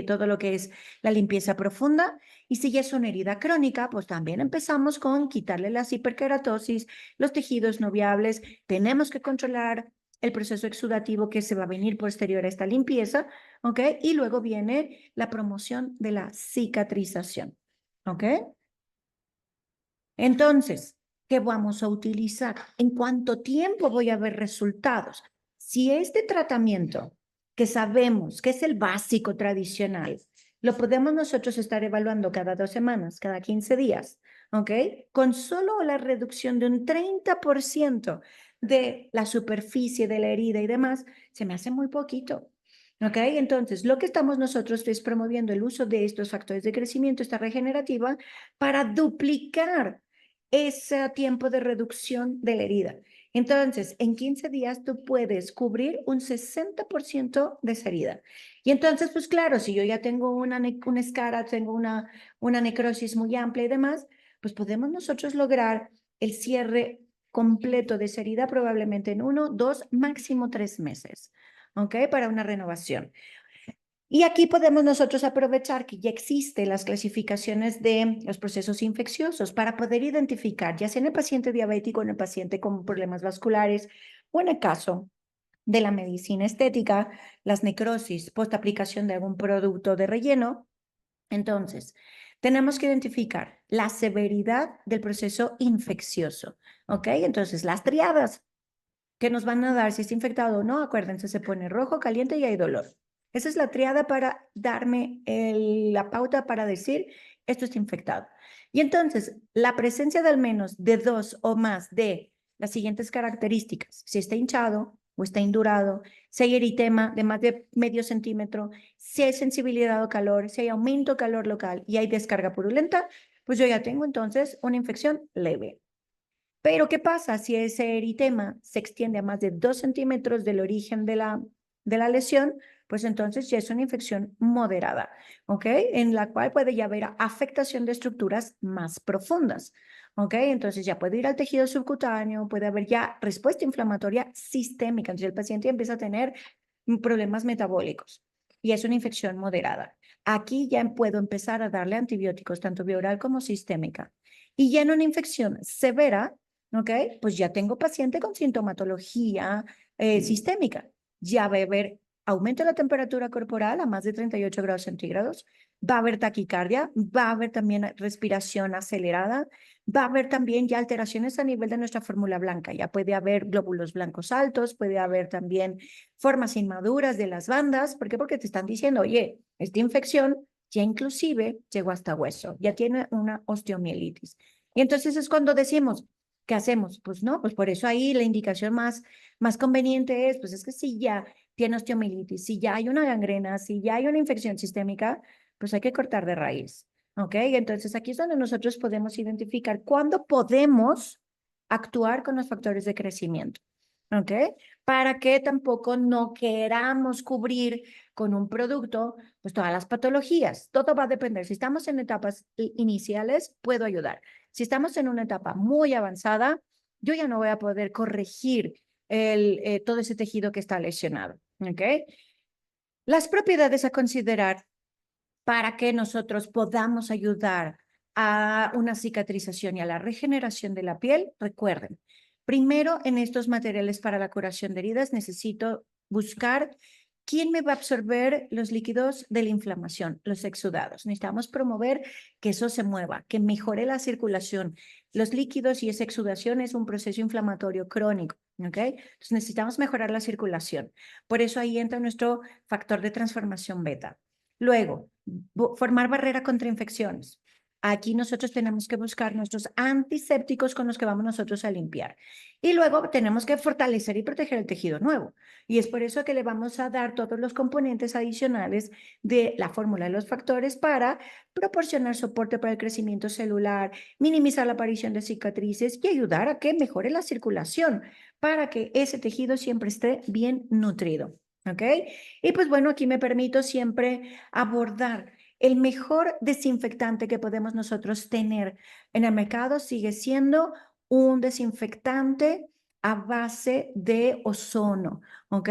todo lo que es la limpieza profunda, y si ya es una herida crónica, pues también empezamos con quitarle las hiperkeratosis, los tejidos no viables, tenemos que controlar el proceso exudativo que se va a venir posterior a esta limpieza, ¿ok? Y luego viene la promoción de la cicatrización, ¿ok? Entonces, ¿qué vamos a utilizar? ¿En cuánto tiempo voy a ver resultados? Si este tratamiento, que sabemos que es el básico tradicional, lo podemos nosotros estar evaluando cada 2 semanas, cada 15 días, ¿ok? Con solo la reducción de un 30% de la superficie de la herida y demás, se me hace muy poquito. ¿Ok? Entonces, lo que estamos nosotros es promoviendo el uso de estos factores de crecimiento, esta regenerativa, para duplicar ese tiempo de reducción de la herida. Entonces, en 15 días tú puedes cubrir un 60% de esa herida. Y entonces, pues claro, si yo ya tengo una escara, tengo una necrosis muy amplia y demás, pues podemos nosotros lograr el cierre completo de esa herida probablemente en 1, 2, máximo 3 meses, ¿ok? Para una renovación. Y aquí podemos nosotros aprovechar que ya existen las clasificaciones de los procesos infecciosos para poder identificar, ya sea en el paciente diabético, en el paciente con problemas vasculares o en el caso de la medicina estética, las necrosis post aplicación de algún producto de relleno. Entonces, tenemos que identificar la severidad del proceso infeccioso, ¿ok? Entonces, las triadas que nos van a dar si está infectado o no, acuérdense, se pone rojo, caliente y hay dolor. Esa es la triada para darme la pauta para decir esto está infectado. Y entonces, la presencia de al menos de 2 o más de las siguientes características, si está hinchado o está indurado, si hay eritema de más de medio centímetro, si hay sensibilidad o calor, si hay aumento de calor local y hay descarga purulenta, pues yo ya tengo entonces una infección leve. Pero, ¿qué pasa si ese eritema se extiende a más de 2 centímetros del origen de la lesión? Pues entonces ya es una infección moderada, ¿ok? En la cual puede ya haber afectación de estructuras más profundas, ¿ok? Entonces ya puede ir al tejido subcutáneo, puede haber ya respuesta inflamatoria sistémica. Entonces el paciente empieza a tener problemas metabólicos y es una infección moderada. Aquí ya puedo empezar a darle antibióticos, tanto bioral como sistémica. Y ya en una infección severa, ¿ok? Pues ya tengo paciente con sintomatología sistémica. Ya va a haber aumento de la temperatura corporal a más de 38 grados centígrados, va a haber taquicardia, va a haber también respiración acelerada, va a haber también ya alteraciones a nivel de nuestra fórmula blanca, ya puede haber glóbulos blancos altos, puede haber también formas inmaduras de las bandas. ¿Por qué? Porque te están diciendo, oye, esta infección ya inclusive llegó hasta hueso, ya tiene una osteomielitis. Y entonces es cuando decimos, ¿qué hacemos? Pues no, pues por eso ahí la indicación más conveniente es, pues es que si ya tiene osteomielitis, si ya hay una gangrena, si ya hay una infección sistémica, pues hay que cortar de raíz. ¿Ok? Entonces aquí es donde nosotros podemos identificar cuándo podemos actuar con los factores de crecimiento. ¿Ok? Para que tampoco no queramos cubrir con un producto pues todas las patologías. Todo va a depender. Si estamos en etapas iniciales, puedo ayudar. Si estamos en una etapa muy avanzada, yo ya no voy a poder corregir todo ese tejido que está lesionado. ¿Ok? Las propiedades a considerar para que nosotros podamos ayudar a una cicatrización y a la regeneración de la piel, recuerden, primero en estos materiales para la curación de heridas necesito buscar quién me va a absorber los líquidos de la inflamación, los exudados. Necesitamos promover que eso se mueva, que mejore la circulación. Los líquidos y esa exudación es un proceso inflamatorio crónico. ¿Ok? Entonces necesitamos mejorar la circulación. Por eso ahí entra nuestro factor de transformación beta. Luego, formar barrera contra infecciones. Aquí nosotros tenemos que buscar nuestros antisépticos con los que vamos nosotros a limpiar. Y luego tenemos que fortalecer y proteger el tejido nuevo. Y es por eso que le vamos a dar todos los componentes adicionales de la fórmula de los factores para proporcionar soporte para el crecimiento celular, minimizar la aparición de cicatrices y ayudar a que mejore la circulación para que ese tejido siempre esté bien nutrido. ¿Ok? Y pues bueno, aquí me permito siempre abordar el mejor desinfectante que podemos nosotros tener en el mercado sigue siendo un desinfectante a base de ozono, ¿ok?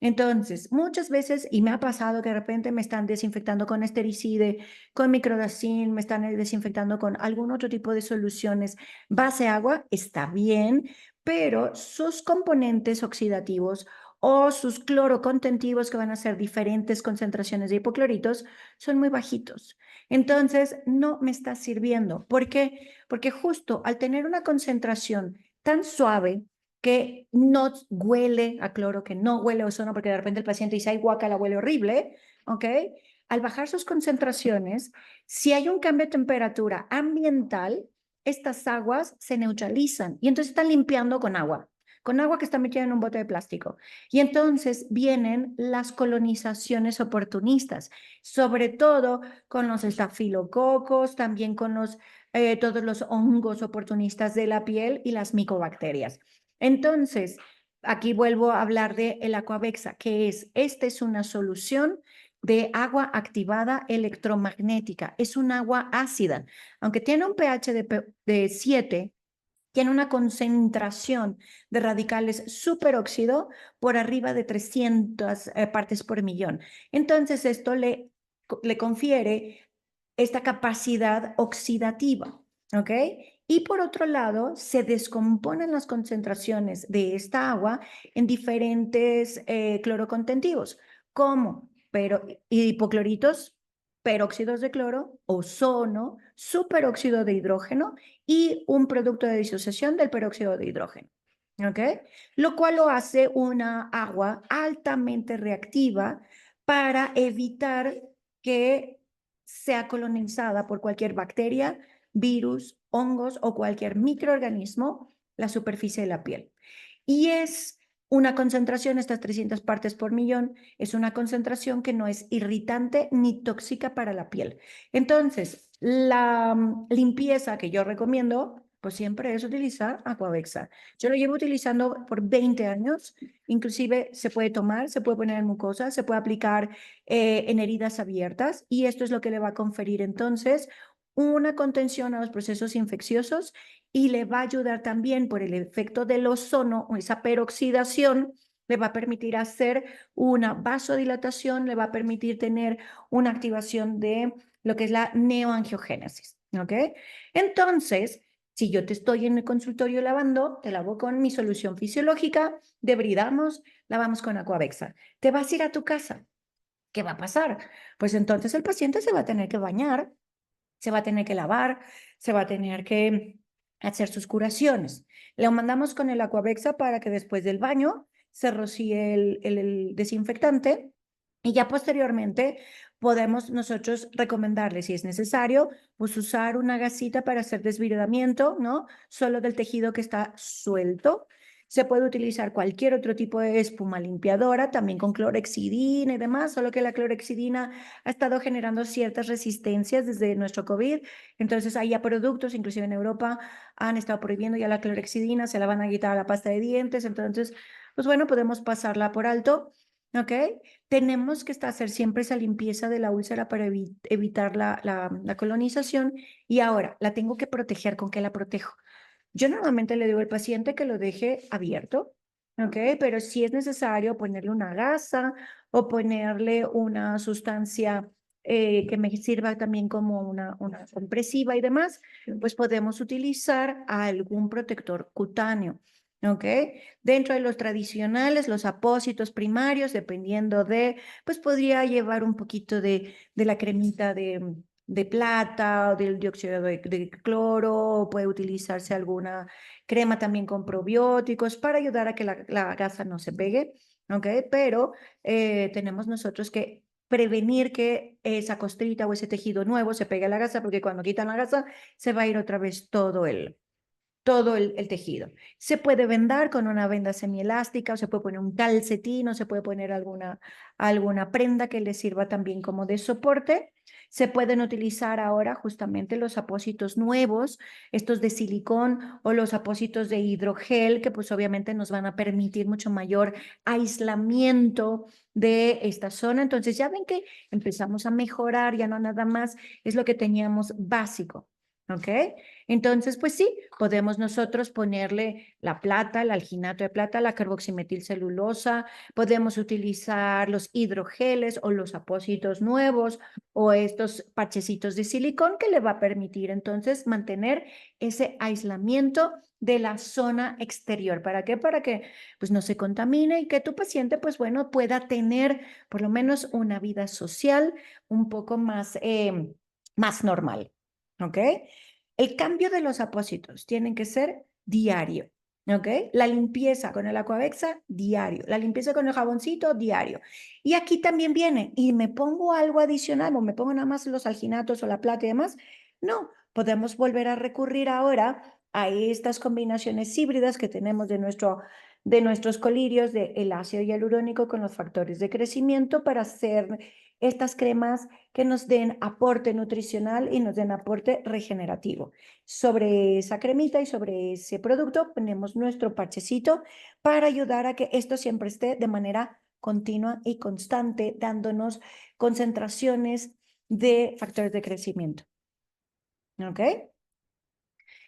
Entonces, muchas veces, y me ha pasado que de repente me están desinfectando con estericide, con microdacin, me están desinfectando con algún otro tipo de soluciones base agua, está bien, pero sus componentes oxidativos o sus clorocontentivos, que van a ser diferentes concentraciones de hipocloritos, son muy bajitos. Entonces, no me está sirviendo. ¿Por qué? Porque justo al tener una concentración tan suave que no huele a cloro, que no huele a ozono, porque de repente el paciente dice, ay, guacala, huele horrible, ¿ok? Al bajar sus concentraciones, si hay un cambio de temperatura ambiental, estas aguas se neutralizan y entonces están limpiando con agua que está metida en un bote de plástico. Y entonces vienen las colonizaciones oportunistas, sobre todo con los estafilococos, también con todos los hongos oportunistas de la piel y las micobacterias. Entonces, aquí vuelvo a hablar de el Aquabexa, que esta es una solución de agua activada electromagnética. Es un agua ácida, aunque tiene un pH de 7, tiene una concentración de radicales superóxido por arriba de 300 partes por millón. Entonces, esto le confiere esta capacidad oxidativa, ¿ok? Y por otro lado, se descomponen las concentraciones de esta agua en diferentes clorocontentivos, como hipocloritos, peróxidos de cloro, ozono, superóxido de hidrógeno y un producto de disociación del peróxido de hidrógeno. ¿Ok? Lo cual lo hace una agua altamente reactiva para evitar que sea colonizada por cualquier bacteria, virus, hongos o cualquier microorganismo la superficie de la piel. Y es una concentración, estas 300 partes por millón, es una concentración que no es irritante ni tóxica para la piel. Entonces, la limpieza que yo recomiendo, pues siempre es utilizar Aquabexa. Yo lo llevo utilizando por 20 años, inclusive se puede tomar, se puede poner en mucosa, se puede aplicar en heridas abiertas y esto es lo que le va a conferir entonces una contención a los procesos infecciosos y le va a ayudar también por el efecto del ozono o esa peroxidación, le va a permitir hacer una vasodilatación, le va a permitir tener una activación de lo que es la neoangiogénesis, ¿ok? Entonces, Si yo te estoy en el consultorio lavando, te lavo con mi solución fisiológica, debridamos, lavamos con Aquabexa. Te vas a ir a tu casa. ¿Qué va a pasar? Pues entonces el paciente se va a tener que bañar, se va a tener que lavar, se va a tener que hacer sus curaciones. Lo mandamos con el Aquabexa para que después del baño se rocíe el desinfectante y ya posteriormente podemos nosotros recomendarle, si es necesario, pues usar una gasita para hacer desbridamiento, ¿no? Solo del tejido que está suelto. Se puede utilizar cualquier otro tipo de espuma limpiadora, también con clorexidina y demás, solo que la clorexidina ha estado generando ciertas resistencias desde nuestro COVID. Entonces, hay ya productos, inclusive en Europa, han estado prohibiendo ya la clorexidina, se la van a quitar a la pasta de dientes. Entonces, pues bueno, podemos pasarla por alto, ¿ok? Tenemos que hacer siempre esa limpieza de la úlcera para evitar la colonización. Y ahora, la tengo que proteger. ¿Con qué la protejo? Yo normalmente le digo al paciente que lo deje abierto, ¿ok? Pero si es necesario ponerle una gasa o ponerle una sustancia que me sirva también como una compresiva y demás, pues podemos utilizar algún protector cutáneo, ¿ok? Dentro de los tradicionales, los apósitos primarios, dependiendo de, pues podría llevar un poquito de la cremita de plata o del dióxido de cloro, o puede utilizarse alguna crema también con probióticos para ayudar a que la gasa no se pegue, ¿ok? Pero tenemos nosotros que prevenir que esa costrita o ese tejido nuevo se pegue a la gasa, porque cuando quitan la gasa se va a ir otra vez todo el tejido. Se puede vendar con una venda semielástica, o se puede poner un calcetín, o se puede poner alguna prenda que le sirva también como de soporte. Se pueden utilizar ahora justamente los apósitos nuevos, estos de silicón o los apósitos de hidrogel, que pues obviamente nos van a permitir mucho mayor aislamiento de esta zona. Entonces ya ven que empezamos a mejorar, ya no nada más es lo que teníamos básico, ¿ok? Entonces, pues sí, podemos nosotros ponerle la plata, el alginato de plata, la carboximetilcelulosa, podemos utilizar los hidrogeles o los apósitos nuevos o estos parchecitos de silicón que le va a permitir entonces mantener ese aislamiento de la zona exterior. ¿Para qué? Para que pues no se contamine y que tu paciente pues bueno pueda tener por lo menos una vida social un poco más normal. ¿Ok? El cambio de los apósitos tienen que ser diario, ¿ok? La limpieza con el Aquabexa, diario. La limpieza con el jaboncito, diario. Y aquí también viene, y me pongo algo adicional, o me pongo nada más los alginatos o la plata y demás. No, podemos volver a recurrir ahora a estas combinaciones híbridas que tenemos de nuestros colirios, del ácido hialurónico con los factores de crecimiento para hacer estas cremas que nos den aporte nutricional y nos den aporte regenerativo. Sobre esa cremita y sobre ese producto ponemos nuestro parchecito para ayudar a que esto siempre esté de manera continua y constante, dándonos concentraciones de factores de crecimiento. ¿Ok?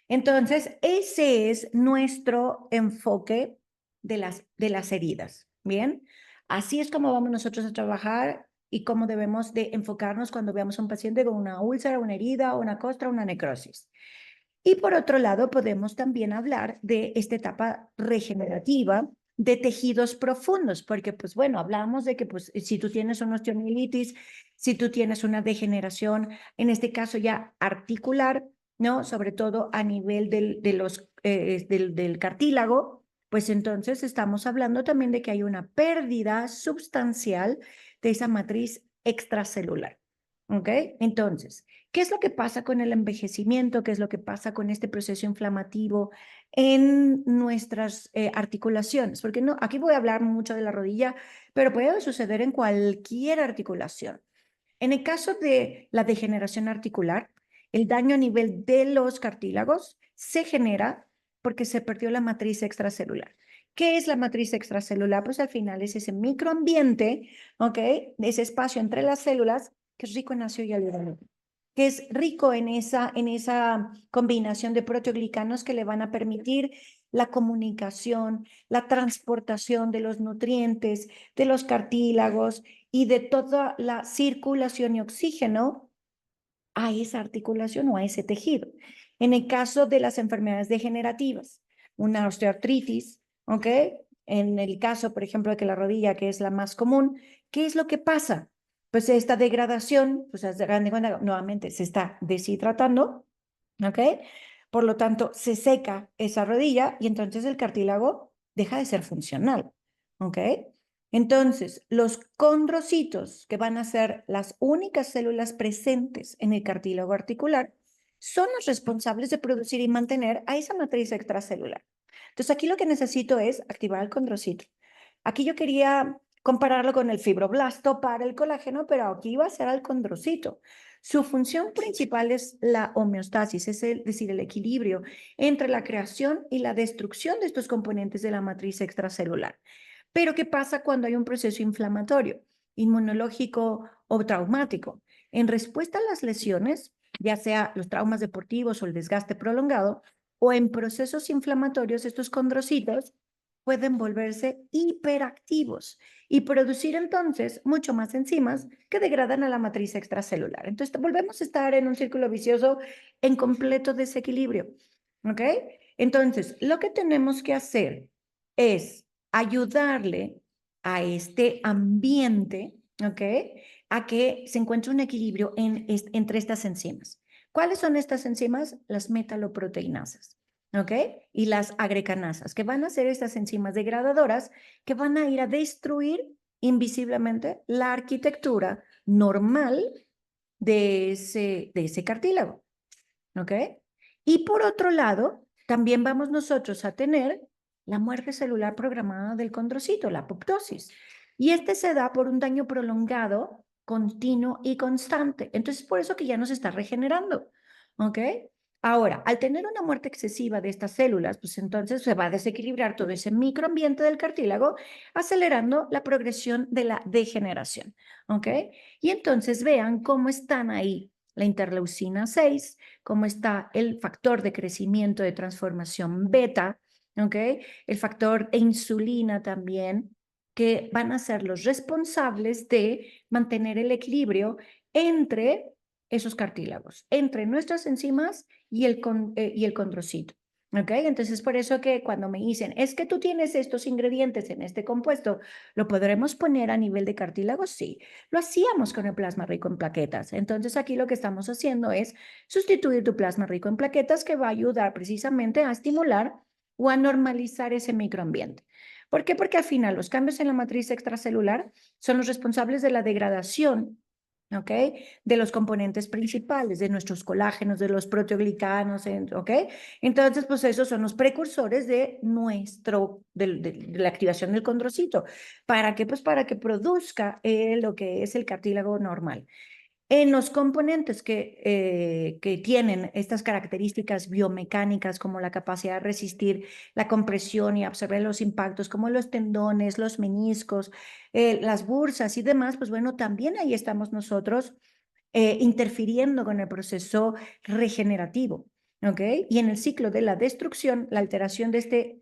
Entonces, ese es nuestro enfoque de las heridas. Bien, así es como vamos nosotros a trabajar y cómo debemos de enfocarnos cuando veamos a un paciente con una úlcera, una herida, una costra, una necrosis. Y por otro lado, podemos también hablar de esta etapa regenerativa de tejidos profundos, porque pues bueno, hablamos de que pues si tú tienes una osteomielitis, si tú tienes una degeneración, en este caso ya articular, ¿no? Sobre todo a nivel del cartílago, pues entonces estamos hablando también de que hay una pérdida sustancial de esa matriz extracelular. ¿Ok? Entonces, ¿qué es lo que pasa con el envejecimiento? ¿Qué es lo que pasa con este proceso inflamativo en nuestras articulaciones? Porque no, aquí voy a hablar mucho de la rodilla, pero puede suceder en cualquier articulación. En el caso de la degeneración articular, el daño a nivel de los cartílagos se genera porque se perdió la matriz extracelular. ¿Qué es la matriz extracelular? Pues al final es ese microambiente, ¿ok? Ese espacio entre las células que es rico en ácido hialurónico, que es rico en esa combinación de proteoglicanos que le van a permitir la comunicación, la transportación de los nutrientes, de los cartílagos y de toda la circulación y oxígeno a esa articulación o a ese tejido. En el caso de las enfermedades degenerativas, una osteoartritis, ¿ok? En el caso, por ejemplo, de que la rodilla, que es la más común, ¿qué es lo que pasa? Pues esta degradación, pues nuevamente se está deshidratando, ¿ok? Por lo tanto, se seca esa rodilla y entonces el cartílago deja de ser funcional, ¿ok? Entonces, los condrocitos, que van a ser las únicas células presentes en el cartílago articular, son los responsables de producir y mantener a esa matriz extracelular. Entonces, aquí lo que necesito es activar el condrocito. Aquí yo quería compararlo con el fibroblasto para el colágeno, pero aquí va a ser al condrocito. Su función principal es la homeostasis, es decir, el equilibrio entre la creación y la destrucción de estos componentes de la matriz extracelular. Pero ¿qué pasa cuando hay un proceso inflamatorio, inmunológico o traumático? En respuesta a las lesiones, ya sea los traumas deportivos o el desgaste prolongado, o en procesos inflamatorios, estos condrocitos pueden volverse hiperactivos y producir entonces mucho más enzimas que degradan a la matriz extracelular. Entonces volvemos a estar en un círculo vicioso en completo desequilibrio. ¿Ok? Entonces, lo que tenemos que hacer es ayudarle a este ambiente, ¿ok? A que se encuentre un equilibrio entre estas enzimas. ¿Cuáles son estas enzimas? Las metaloproteinasas. ¿Ok? Y las agrecanasas, que van a ser estas enzimas degradadoras que van a ir a destruir invisiblemente la arquitectura normal de ese cartílago. ¿Ok? Y por otro lado, también vamos nosotros a tener la muerte celular programada del condrocito, la apoptosis. Y este se da por un daño prolongado, continuo y constante. Entonces, por eso que ya no se está regenerando. ¿Ok? Ahora, al tener una muerte excesiva de estas células, pues entonces se va a desequilibrar todo ese microambiente del cartílago, acelerando la progresión de la degeneración. ¿Ok? Y entonces vean cómo están ahí la interleucina 6, cómo está el factor de crecimiento de transformación beta, ¿ok? El factor de insulina también, que van a ser los responsables de mantener el equilibrio entre esos cartílagos, entre nuestras enzimas y el condrocito. ¿Ok? Entonces, por eso que cuando me dicen, es que tú tienes estos ingredientes en este compuesto, ¿lo podremos poner a nivel de cartílago? Sí, lo hacíamos con el plasma rico en plaquetas. Entonces, aquí lo que estamos haciendo es sustituir tu plasma rico en plaquetas, que va a ayudar precisamente a estimular o a normalizar ese microambiente. ¿Por qué? Porque al final los cambios en la matriz extracelular son los responsables de la degradación, ¿ok? De los componentes principales, de nuestros colágenos, de los proteoglicanos, ¿ok? Entonces, pues esos son los precursores de de la activación del condrocito. ¿Para qué? Pues para que produzca lo que es el cartílago normal. En los componentes que tienen estas características biomecánicas, como la capacidad de resistir la compresión y absorber los impactos, como los tendones, los meniscos, las bursas y demás, pues bueno, también ahí estamos nosotros interfiriendo con el proceso regenerativo, ¿ok? Y en el ciclo de la destrucción, la alteración de este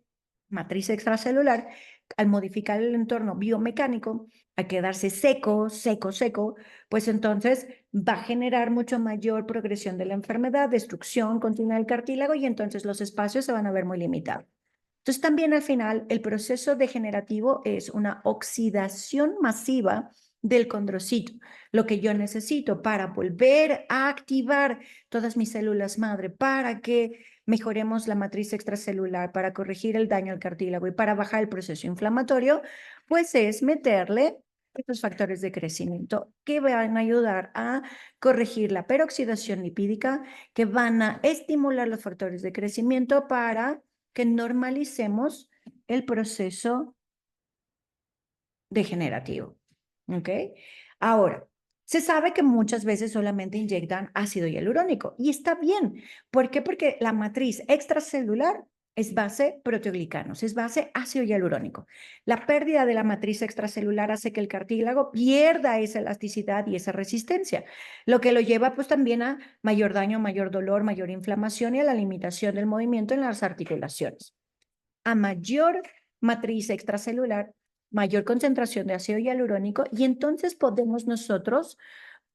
matriz extracelular, al modificar el entorno biomecánico, al quedarse seco, seco, seco, pues entonces va a generar mucho mayor progresión de la enfermedad, destrucción continua del cartílago, y entonces los espacios se van a ver muy limitados. Entonces también al final el proceso degenerativo es una oxidación masiva del condrocito, lo que yo necesito para volver a activar todas mis células madre, para que mejoremos la matriz extracelular, para corregir el daño al cartílago y para bajar el proceso inflamatorio, pues es meterle estos factores de crecimiento que van a ayudar a corregir la peroxidación lipídica, que van a estimular los factores de crecimiento para que normalicemos el proceso degenerativo. ¿Ok? Ahora, se sabe que muchas veces solamente inyectan ácido hialurónico y está bien. ¿Por qué? Porque la matriz extracelular es base proteoglicanos, es base ácido hialurónico. La pérdida de la matriz extracelular hace que el cartílago pierda esa elasticidad y esa resistencia, lo que lo lleva pues también a mayor daño, mayor dolor, mayor inflamación y a la limitación del movimiento en las articulaciones. A mayor matriz extracelular, mayor concentración de ácido hialurónico, y entonces podemos nosotros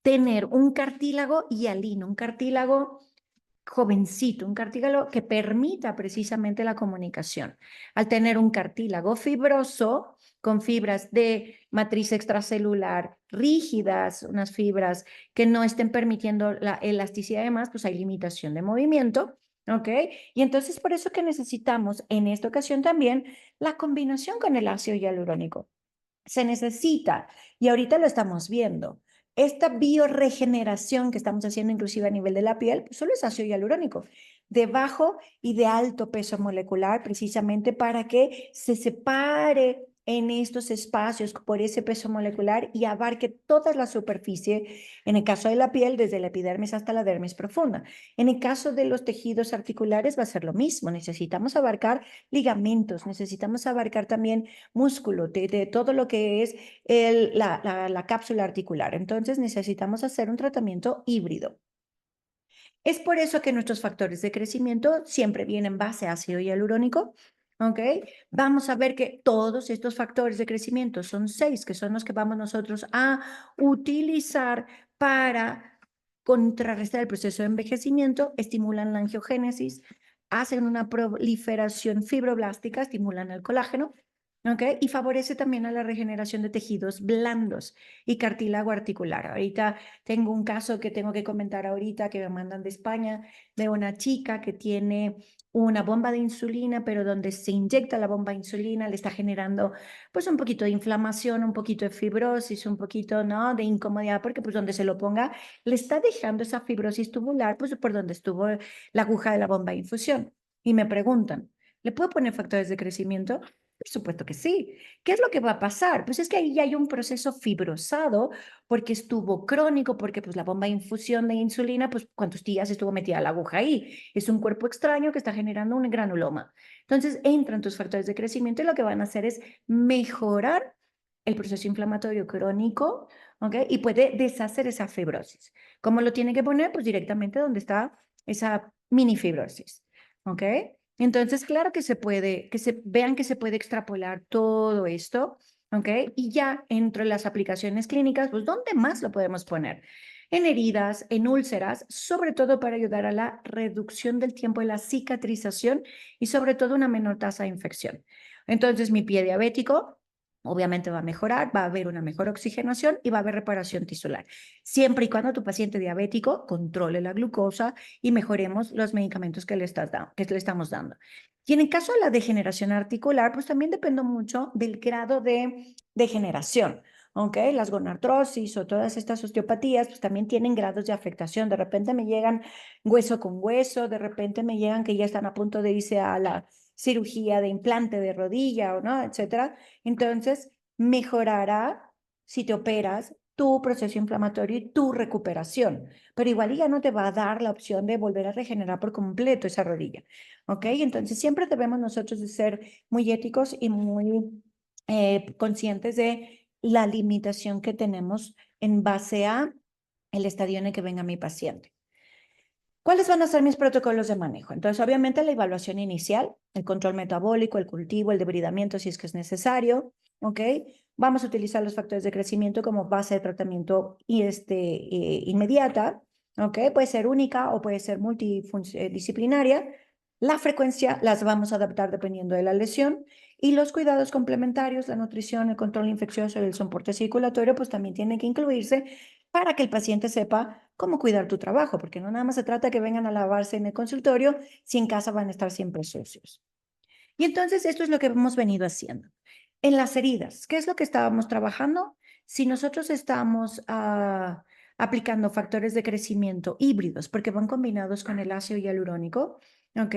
tener un cartílago hialino, un cartílago jovencito, un cartílago que permita precisamente la comunicación. Al tener un cartílago fibroso, con fibras de matriz extracelular rígidas, unas fibras que no estén permitiendo la elasticidad, además, pues hay limitación de movimiento, ¿ok? Y entonces por eso que necesitamos en esta ocasión también la combinación con el ácido hialurónico. Se necesita, y ahorita lo estamos viendo, esta bioregeneración que estamos haciendo inclusive a nivel de la piel, pues solo es ácido hialurónico, de bajo y de alto peso molecular, precisamente para que se separe en estos espacios por ese peso molecular y abarque toda la superficie, en el caso de la piel, desde la epidermis hasta la dermis profunda. En el caso de los tejidos articulares va a ser lo mismo, necesitamos abarcar ligamentos, necesitamos abarcar también músculo, de todo lo que es la cápsula articular. Entonces necesitamos hacer un tratamiento híbrido. Es por eso que nuestros factores de crecimiento siempre vienen en base a ácido hialurónico. ¿Ok? Vamos a ver que todos estos factores de crecimiento son 6, que son los que vamos nosotros a utilizar para contrarrestar el proceso de envejecimiento, estimulan la angiogénesis, hacen una proliferación fibroblástica, estimulan el colágeno, ¿ok? Y favorece también a la regeneración de tejidos blandos y cartílago articular. Ahorita tengo un caso que tengo que comentar ahorita que me mandan de España, de una chica que tiene una bomba de insulina, pero donde se inyecta la bomba de insulina le está generando pues un poquito de inflamación, un poquito de fibrosis, un poquito, ¿no?, de incomodidad, porque pues donde se lo ponga le está dejando esa fibrosis tubular, pues por donde estuvo la aguja de la bomba de infusión. Y me preguntan, ¿le puedo poner factores de crecimiento? Por supuesto que sí. ¿Qué es lo que va a pasar? Pues es que ahí ya hay un proceso fibrosado porque estuvo crónico, porque pues la bomba de infusión de insulina, pues cuántos días estuvo metida la aguja ahí. Es un cuerpo extraño que está generando un granuloma. Entonces entran tus factores de crecimiento y lo que van a hacer es mejorar el proceso inflamatorio crónico, ¿ok? Y puede deshacer esa fibrosis. ¿Cómo lo tiene que poner? Pues directamente donde está esa mini fibrosis, ¿ok? Entonces, claro que se puede, vean que se puede extrapolar todo esto, ¿ok? Y ya entre las aplicaciones clínicas, pues, ¿dónde más lo podemos poner? En heridas, en úlceras, sobre todo para ayudar a la reducción del tiempo de la cicatrización y sobre todo una menor tasa de infección. Entonces, mi pie diabético obviamente va a mejorar, va a haber una mejor oxigenación y va a haber reparación tisular, siempre y cuando tu paciente diabético controle la glucosa y mejoremos los medicamentos que le estamos dando. Y en el caso de la degeneración articular, pues también depende mucho del grado de degeneración. ¿Ok? Las gonartrosis o todas estas osteopatías, pues también tienen grados de afectación. De repente me llegan hueso con hueso, de repente me llegan que ya están a punto de irse a la cirugía de implante de rodilla o no, etcétera. Entonces, mejorará si te operas tu proceso inflamatorio y tu recuperación, pero igual ya no te va a dar la opción de volver a regenerar por completo esa rodilla, ¿ok? Entonces siempre debemos nosotros de ser muy éticos y muy conscientes de la limitación que tenemos en base a el estadio en el que venga mi paciente. ¿Cuáles van a ser mis protocolos de manejo? Entonces, obviamente, la evaluación inicial, el control metabólico, el cultivo, el debridamiento si es que es necesario, ¿ok? Vamos a utilizar los factores de crecimiento como base de tratamiento inmediata, ¿ok? Puede ser única o puede ser multidisciplinaria. La frecuencia las vamos a adaptar dependiendo de la lesión y los cuidados complementarios, la nutrición, el control infeccioso y el soporte circulatorio, pues también tienen que incluirse para que el paciente sepa cómo cuidar tu trabajo, porque no nada más se trata que vengan a lavarse en el consultorio si en casa van a estar siempre sucios. Y entonces esto es lo que hemos venido haciendo. En las heridas, ¿qué es lo que estábamos trabajando? Si nosotros estamos aplicando factores de crecimiento híbridos, porque van combinados con el ácido hialurónico, ¿ok?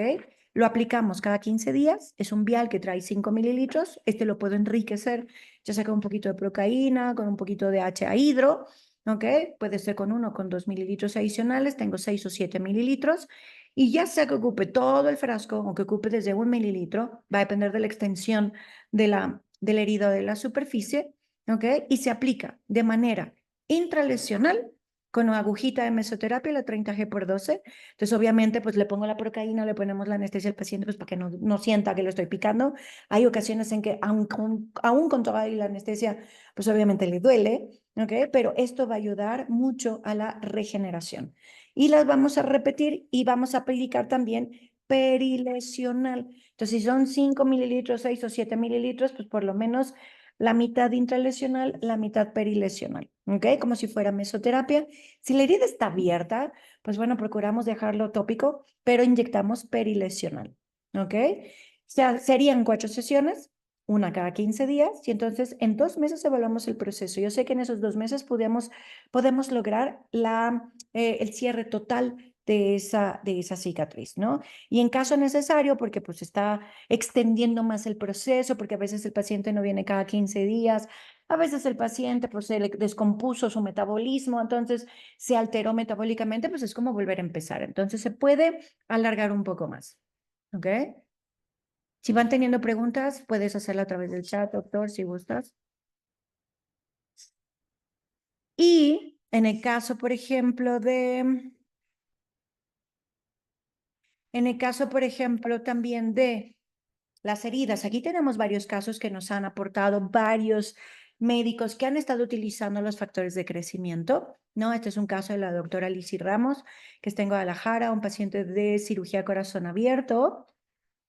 Lo aplicamos cada 15 días, es un vial que trae 5 mililitros, este lo puedo enriquecer, ya sea con un poquito de procaína, con un poquito de HA hidro, ¿ok? Puede ser con 1 o con 2 mililitros adicionales, tengo 6 o 7 mililitros, y ya sea que ocupe todo el frasco o que ocupe desde 1 mililitro, va a depender de la extensión de la herida o de la superficie, ¿ok? Y se aplica de manera intralesional con una agujita de mesoterapia, la 30G por 12. Entonces, obviamente, pues le pongo la procaína, le ponemos la anestesia al paciente, pues para que no sienta que lo estoy picando. Hay ocasiones en que, aún con toda la anestesia, pues obviamente le duele, ¿ok? Pero esto va a ayudar mucho a la regeneración. Y las vamos a repetir y vamos a aplicar también perilesional. Entonces, si son 5 mililitros, 6 o 7 mililitros, pues por lo menos la mitad intralesional, la mitad perilesional, ¿ok? Como si fuera mesoterapia. Si la herida está abierta, pues bueno, procuramos dejarlo tópico, pero inyectamos perilesional, ¿ok? O sea, serían 4 sesiones, una cada 15 días, y entonces en 2 meses evaluamos el proceso. Yo sé que en esos 2 meses podemos lograr el cierre total de esa cicatriz, ¿no? Y en caso necesario, porque pues está extendiendo más el proceso, porque a veces el paciente no viene cada 15 días, a veces el paciente pues se le descompuso su metabolismo, entonces se alteró metabólicamente, pues es como volver a empezar. Entonces se puede alargar un poco más, ¿ok? Si van teniendo preguntas, puedes hacerla a través del chat, doctor, si gustas. Y en el caso, por ejemplo, también de las heridas, aquí tenemos varios casos que nos han aportado varios médicos que han estado utilizando los factores de crecimiento, ¿no? Este es un caso de la doctora Lizy Ramos, que está en Guadalajara, un paciente de cirugía corazón abierto,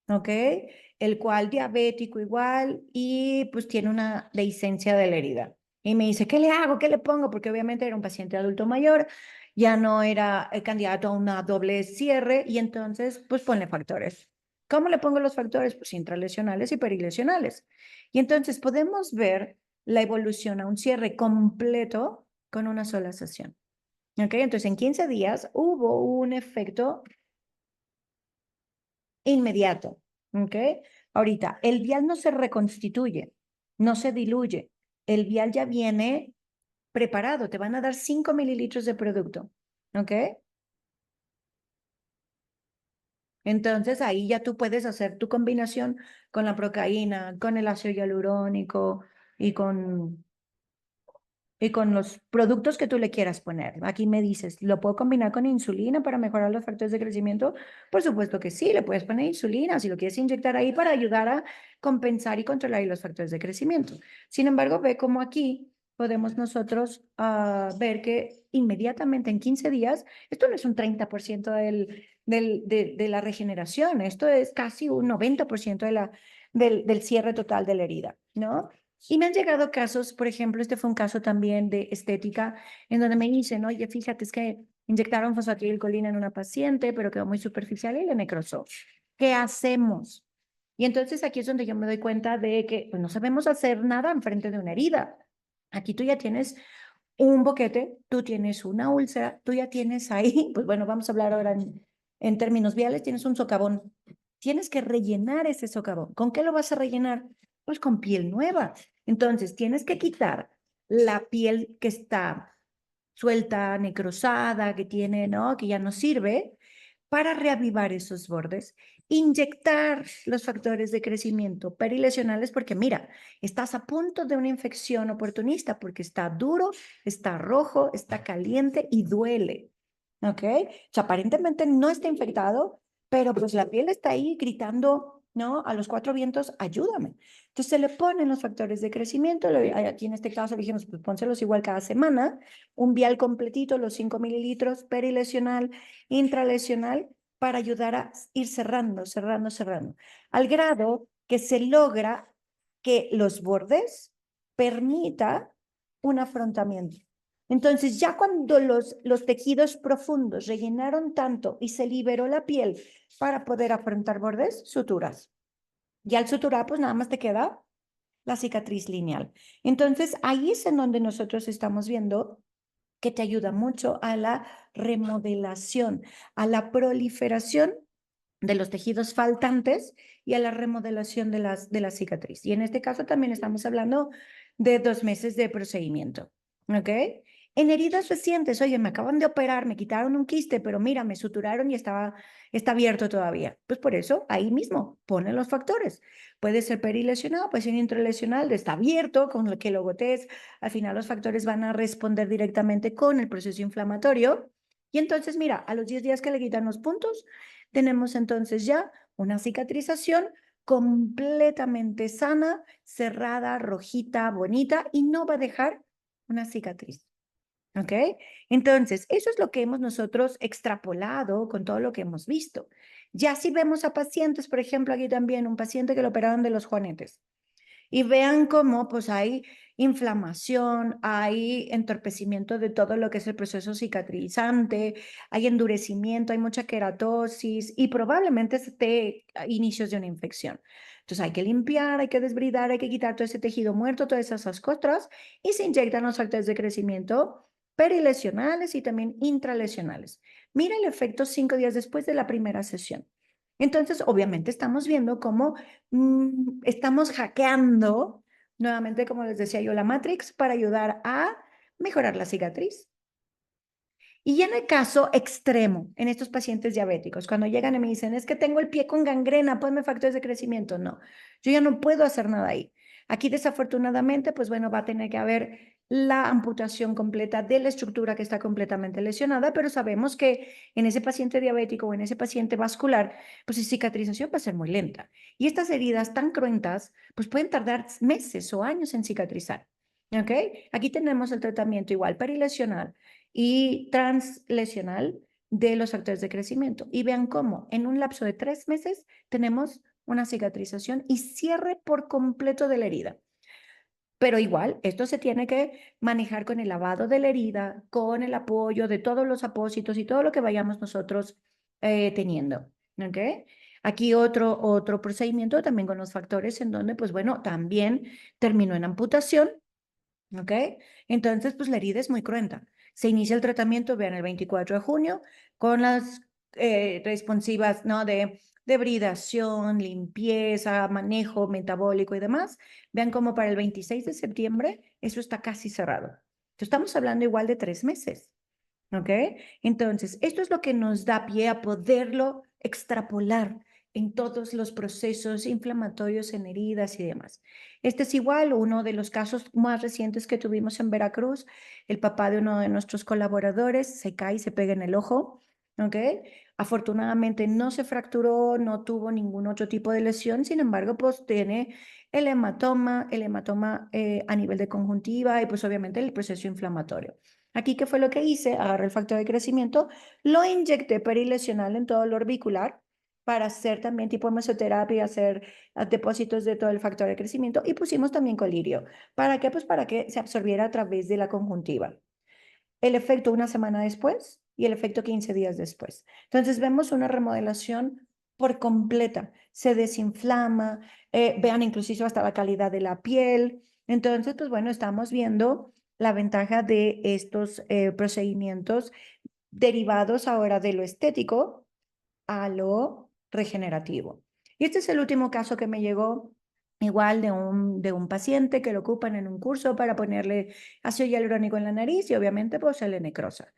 ¿ok? El cual diabético igual y pues tiene una dehiscencia de la herida. Y me dice, ¿qué le hago? ¿Qué le pongo? Porque obviamente era un paciente adulto mayor, ya no era el candidato a una doble cierre y entonces pues ponle factores. ¿Cómo le pongo los factores? Pues intralesionales y perilesionales. Y entonces podemos ver la evolución a un cierre completo con una sola sesión. ¿Ok? Entonces en 15 días hubo un efecto inmediato, ¿ok? Ahorita, el vial no se reconstituye, no se diluye. El vial ya viene preparado, te van a dar 5 mililitros de producto, ¿ok? Entonces ahí ya tú puedes hacer tu combinación con la procaína, con el ácido hialurónico y con los productos que tú le quieras poner. Aquí me dices, ¿lo puedo combinar con insulina para mejorar los factores de crecimiento? Por supuesto que sí, le puedes poner insulina si lo quieres inyectar ahí para ayudar a compensar y controlar los factores de crecimiento. Sin embargo, ve cómo aquí podemos nosotros ver que inmediatamente en 15 días, esto no es un 30% de la regeneración, esto es casi un 90% del cierre total de la herida, ¿no? Y me han llegado casos, por ejemplo, este fue un caso también de estética, en donde me dicen, oye, fíjate, es que inyectaron fosfatidilcolina en una paciente, pero quedó muy superficial y le necrosó. ¿Qué hacemos? Y entonces aquí es donde yo me doy cuenta de que pues, no sabemos hacer nada enfrente de una herida. Aquí tú ya tienes un boquete, tú tienes una úlcera, tú ya tienes ahí, pues bueno, vamos a hablar ahora en términos viales, tienes un socavón. Tienes que rellenar ese socavón. ¿Con qué lo vas a rellenar? Pues con piel nueva. Entonces, tienes que quitar la piel que está suelta, necrosada, que tiene, ¿no? Que ya no sirve, para reavivar esos bordes, inyectar los factores de crecimiento perilesionales, porque mira, estás a punto de una infección oportunista, porque está duro, está rojo, está caliente y duele, ¿ok? O sea, aparentemente no está infectado, pero pues la piel está ahí gritando, ¿no? A los 4 vientos, ayúdame. Entonces se le ponen los factores de crecimiento, aquí en este caso dijimos, pues pónselos igual cada semana, un vial completito, los 5 mililitros, perilesional, intralesional, para ayudar a ir cerrando, cerrando, cerrando, al grado que se logra que los bordes permita un afrontamiento. Entonces, ya cuando los tejidos profundos rellenaron tanto y se liberó la piel para poder afrontar bordes, suturas. Y al suturar, pues nada más te queda la cicatriz lineal. Entonces, ahí es en donde nosotros estamos viendo que te ayuda mucho a la remodelación, a la proliferación de los tejidos faltantes y a la remodelación de la cicatriz. Y en este caso también estamos hablando de 2 meses de procedimiento, ¿ok? En heridas recientes, oye, me acaban de operar, me quitaron un quiste, pero mira, me suturaron y está abierto todavía. Pues por eso, ahí mismo, ponen los factores. Puede ser perilesionado, puede ser intralesional, está abierto, con lo que lo gotees. Al final los factores van a responder directamente con el proceso inflamatorio. Y entonces, mira, a los 10 días que le quitan los puntos, tenemos entonces ya una cicatrización completamente sana, cerrada, rojita, bonita y no va a dejar una cicatriz. ¿Ok? Entonces, eso es lo que hemos nosotros extrapolado con todo lo que hemos visto. Ya si vemos a pacientes, por ejemplo, aquí también un paciente que lo operaron de los juanetes y vean cómo pues hay inflamación, hay entorpecimiento de todo lo que es el proceso cicatrizante, hay endurecimiento, hay mucha queratosis y probablemente esté a inicios de una infección. Entonces hay que limpiar, hay que desbridar, hay que quitar todo ese tejido muerto, todas esas costras y se inyectan los factores de crecimiento perilesionales y también intralesionales. Mira el efecto 5 días después de la primera sesión. Entonces, obviamente estamos viendo cómo estamos hackeando, nuevamente, como les decía yo, la Matrix para ayudar a mejorar la cicatriz. Y en el caso extremo, en estos pacientes diabéticos, cuando llegan y me dicen, es que tengo el pie con gangrena, ponme factores de crecimiento. No, yo ya no puedo hacer nada ahí. Aquí, desafortunadamente, pues bueno, va a tener que haber la amputación completa de la estructura que está completamente lesionada, pero sabemos que en ese paciente diabético o en ese paciente vascular, pues la cicatrización va a ser muy lenta. Y estas heridas tan cruentas, pues pueden tardar meses o años en cicatrizar. ¿Ok? Aquí tenemos el tratamiento igual perilesional y translesional de los factores de crecimiento. Y vean cómo en un lapso de 3 meses tenemos una cicatrización y cierre por completo de la herida. Pero igual, esto se tiene que manejar con el lavado de la herida, con el apoyo de todos los apósitos y todo lo que vayamos nosotros teniendo. ¿Ok? Aquí otro procedimiento también con los factores en donde, pues bueno, también terminó en amputación. ¿Ok? Entonces, pues la herida es muy cruenta. Se inicia el tratamiento, vean, el 24 de junio, con las responsivas, ¿no? De debridación, limpieza, manejo metabólico y demás. Vean cómo para el 26 de septiembre eso está casi cerrado. Entonces, estamos hablando igual de 3 meses. ¿Ok? Entonces, esto es lo que nos da pie a poderlo extrapolar en todos los procesos inflamatorios en heridas y demás. Este es igual uno de los casos más recientes que tuvimos en Veracruz. El papá de uno de nuestros colaboradores se cae y se pega en el ojo. ¿Ok? Afortunadamente no se fracturó, no tuvo ningún otro tipo de lesión, sin embargo, pues tiene el hematoma a nivel de conjuntiva y pues obviamente el proceso inflamatorio. Aquí, ¿qué fue lo que hice? Agarré el factor de crecimiento, lo inyecté perilesional en todo el orbicular para hacer también tipo mesoterapia, hacer depósitos de todo el factor de crecimiento y pusimos también colirio. ¿Para qué? Pues para que se absorbiera a través de la conjuntiva. El efecto una semana después y el efecto 15 días después. Entonces vemos una remodelación por completa. Se desinflama, vean inclusive hasta la calidad de la piel. Entonces, pues bueno, estamos viendo la ventaja de estos procedimientos derivados ahora de lo estético a lo regenerativo. Y este es el último caso que me llegó, igual de un paciente que lo ocupan en un curso para ponerle ácido hialurónico en la nariz y obviamente pues se le necrosa.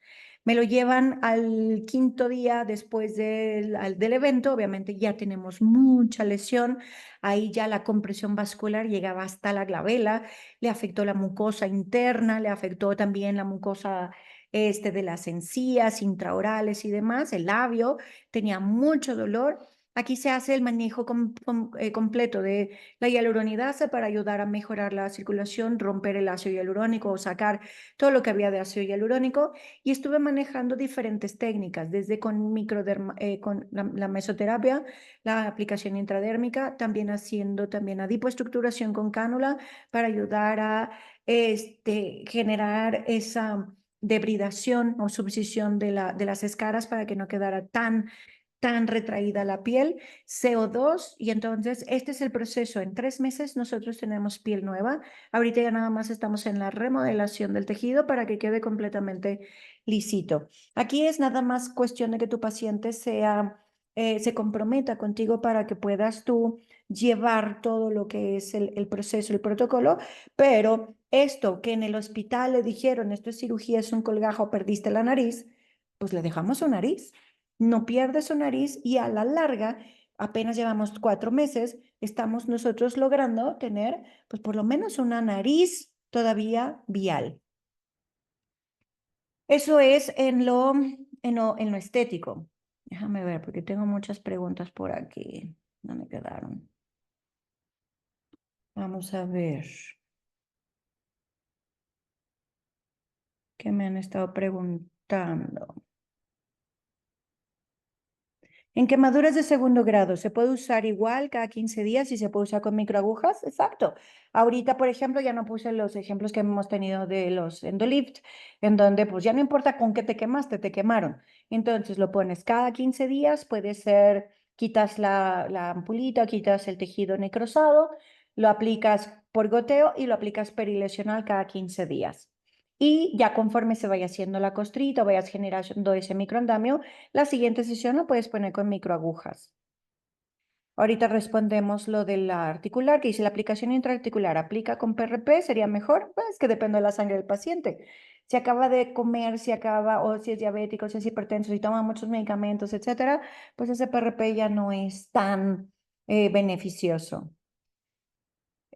Me lo llevan al 5.º día después del evento, obviamente ya tenemos mucha lesión, ahí ya la compresión vascular llegaba hasta la glabela, le afectó la mucosa interna, le afectó también la mucosa de las encías intraorales y demás, el labio, tenía mucho dolor. Aquí se hace el manejo completo de la hialuronidasa para ayudar a mejorar la circulación, romper el ácido hialurónico o sacar todo lo que había de ácido hialurónico. Y estuve manejando diferentes técnicas, desde con la mesoterapia, la aplicación intradérmica, también haciendo también adipoestructuración con cánula para ayudar a generar esa debridación o subcisión de las escaras para que no quedara tan retraída la piel, CO2, y entonces este es el proceso. En 3 meses nosotros tenemos piel nueva. Ahorita ya nada más estamos en la remodelación del tejido para que quede completamente lisito. Aquí es nada más cuestión de que tu paciente se comprometa contigo para que puedas tú llevar todo lo que es el proceso, el protocolo, pero esto que en el hospital le dijeron, esto es cirugía, es un colgajo, perdiste la nariz, pues le dejamos su nariz, no pierde su nariz y a la larga, apenas llevamos 4 meses, estamos nosotros logrando tener pues por lo menos una nariz todavía vial. Eso es en lo estético. Déjame ver, porque tengo muchas preguntas por aquí. No me quedaron. Vamos a ver. ¿Qué me han estado preguntando? En quemaduras de segundo grado, ¿se puede usar igual cada 15 días y se puede usar con microagujas? Exacto. Ahorita, por ejemplo, ya no puse los ejemplos que hemos tenido de los Endolift, en donde pues ya no importa con qué te quemaste, te quemaron. Entonces lo pones cada 15 días, puede ser, quitas la ampulita, quitas el tejido necrosado, lo aplicas por goteo y lo aplicas perilesional cada 15 días. Y ya conforme se vaya haciendo la costrita, vayas generando ese microandamio, la siguiente sesión lo puedes poner con microagujas. Ahorita respondemos lo de la articular, que dice la aplicación intraarticular. ¿Aplica con PRP? ¿Sería mejor? Pues que depende de la sangre del paciente. Si acaba de comer, si acaba, o si es diabético, si es hipertenso, si toma muchos medicamentos, etcétera, pues ese PRP ya no es tan beneficioso.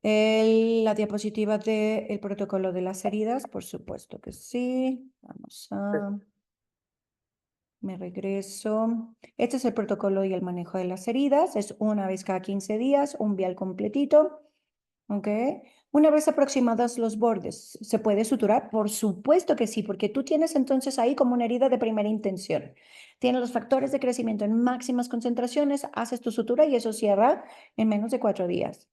La diapositiva del protocolo de las heridas, por supuesto que sí. Vamos a... Me regreso. Este es el protocolo y el manejo de las heridas. Es una vez cada 15 días, un vial completito. ¿Ok? Una vez aproximados los bordes, ¿se puede suturar? Por supuesto que sí, porque tú tienes entonces ahí como una herida de primera intención. Tienes los factores de crecimiento en máximas concentraciones, haces tu sutura y eso cierra en menos de 4 días.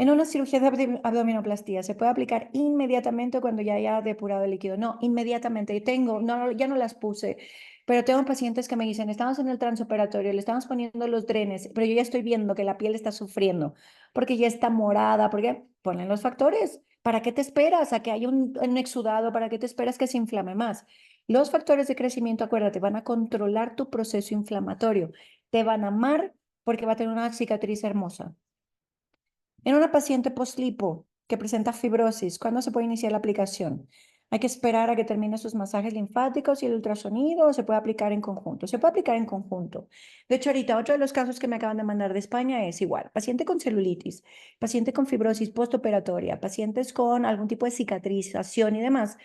En una cirugía de abdominoplastía, ¿se puede aplicar inmediatamente cuando ya haya depurado el líquido? No, inmediatamente. Tengo, no, ya no las puse, pero tengo pacientes que me dicen, estamos en el transoperatorio, le estamos poniendo los drenes, pero yo ya estoy viendo que la piel está sufriendo, porque ya está morada, porque ponen los factores. ¿Para qué te esperas a que haya un exudado? ¿Para qué te esperas que se inflame más? Los factores de crecimiento, acuérdate, van a controlar tu proceso inflamatorio. Te van a amar porque va a tener una cicatriz hermosa. En una paciente postlipo que presenta fibrosis, ¿cuándo se puede iniciar la aplicación? Hay que esperar a que termine sus masajes linfáticos y el ultrasonido, o se puede aplicar en conjunto. Se puede aplicar en conjunto. De hecho, ahorita otro de los casos que me acaban de mandar de España es igual. Paciente con celulitis, paciente con fibrosis postoperatoria, pacientes con algún tipo de cicatrización y demás.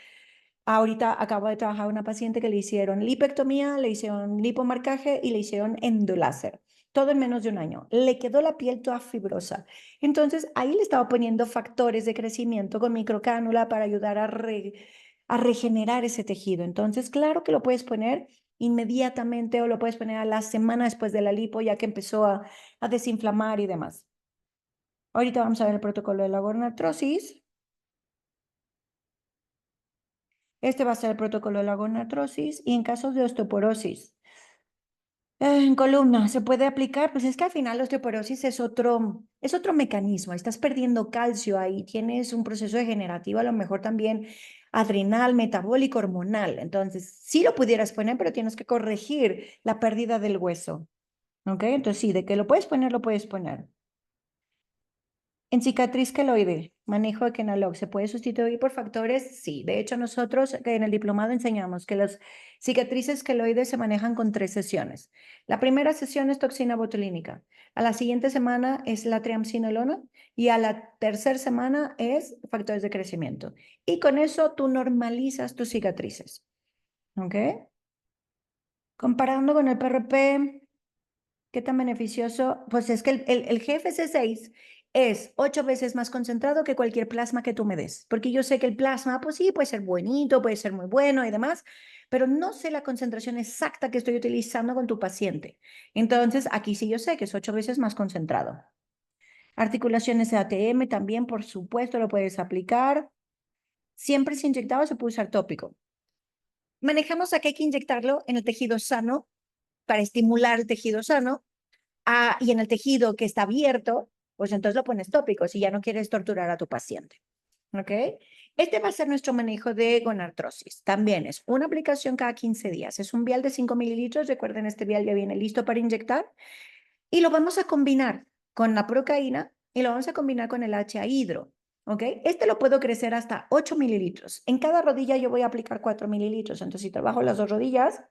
Ahorita acabo de trabajar una paciente que le hicieron lipectomía, le hicieron lipomarcaje y le hicieron endoláser. Todo en menos de un año. Le quedó la piel toda fibrosa. Entonces, ahí le estaba poniendo factores de crecimiento con microcánula para ayudar a regenerar ese tejido. Entonces, claro que lo puedes poner inmediatamente o lo puedes poner a la semana después de la lipo, ya que empezó a desinflamar y demás. Ahorita vamos a ver el protocolo de la gonartrosis. Este va a ser el protocolo de la gonartrosis y en casos de osteoporosis. En columna, ¿se puede aplicar? Pues es que al final la osteoporosis es otro mecanismo. Estás perdiendo calcio ahí, tienes un proceso degenerativo, a lo mejor también adrenal, metabólico, hormonal. Entonces, sí lo pudieras poner, pero tienes que corregir la pérdida del hueso. ¿Ok? Entonces, sí, de que lo puedes poner, lo puedes poner. En cicatriz queloide, manejo de Kenalog, ¿se puede sustituir por factores? Sí, de hecho nosotros en el diplomado enseñamos que las cicatrices queloides se manejan con 3 sesiones. La primera sesión es toxina botulínica, a la siguiente semana es la triamcinolona y a la tercera semana es factores de crecimiento. Y con eso tú normalizas tus cicatrices. ¿Ok? Comparando con el PRP, ¿qué tan beneficioso? Pues es que el GFC6 es 8 veces más concentrado que cualquier plasma que tú me des, porque yo sé que el plasma, pues sí, puede ser bonito, puede ser muy bueno y demás, pero no sé la concentración exacta que estoy utilizando con tu paciente. Entonces, aquí sí yo sé que es 8 veces más concentrado. Articulaciones ATM también, por supuesto, lo puedes aplicar. Siempre es inyectado, se puede usar tópico. Manejamos a que hay que inyectarlo en el tejido sano para estimular el tejido sano. Y en el tejido que está abierto, pues entonces lo pones tópico si ya no quieres torturar a tu paciente. ¿Ok? Este va a ser nuestro manejo de gonartrosis. También es una aplicación cada 15 días. Es un vial de 5 mililitros. Recuerden, este vial ya viene listo para inyectar. Y lo vamos a combinar con la procaína y lo vamos a combinar con el HA-hidro. ¿Ok? Este lo puedo crecer hasta 8 mililitros. En cada rodilla yo voy a aplicar 4 mililitros. Entonces, si trabajo las 2 rodillas,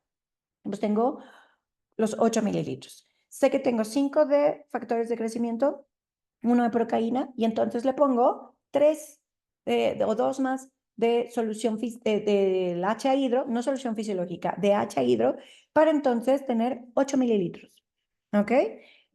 pues tengo los 8 mililitros. Sé que tengo 5 de factores de crecimiento, 1 de procaína, y entonces le pongo 3 o 2 más de solución del HA-hidro, no solución fisiológica, de HA-hidro, para entonces tener 8 mililitros. ¿Ok?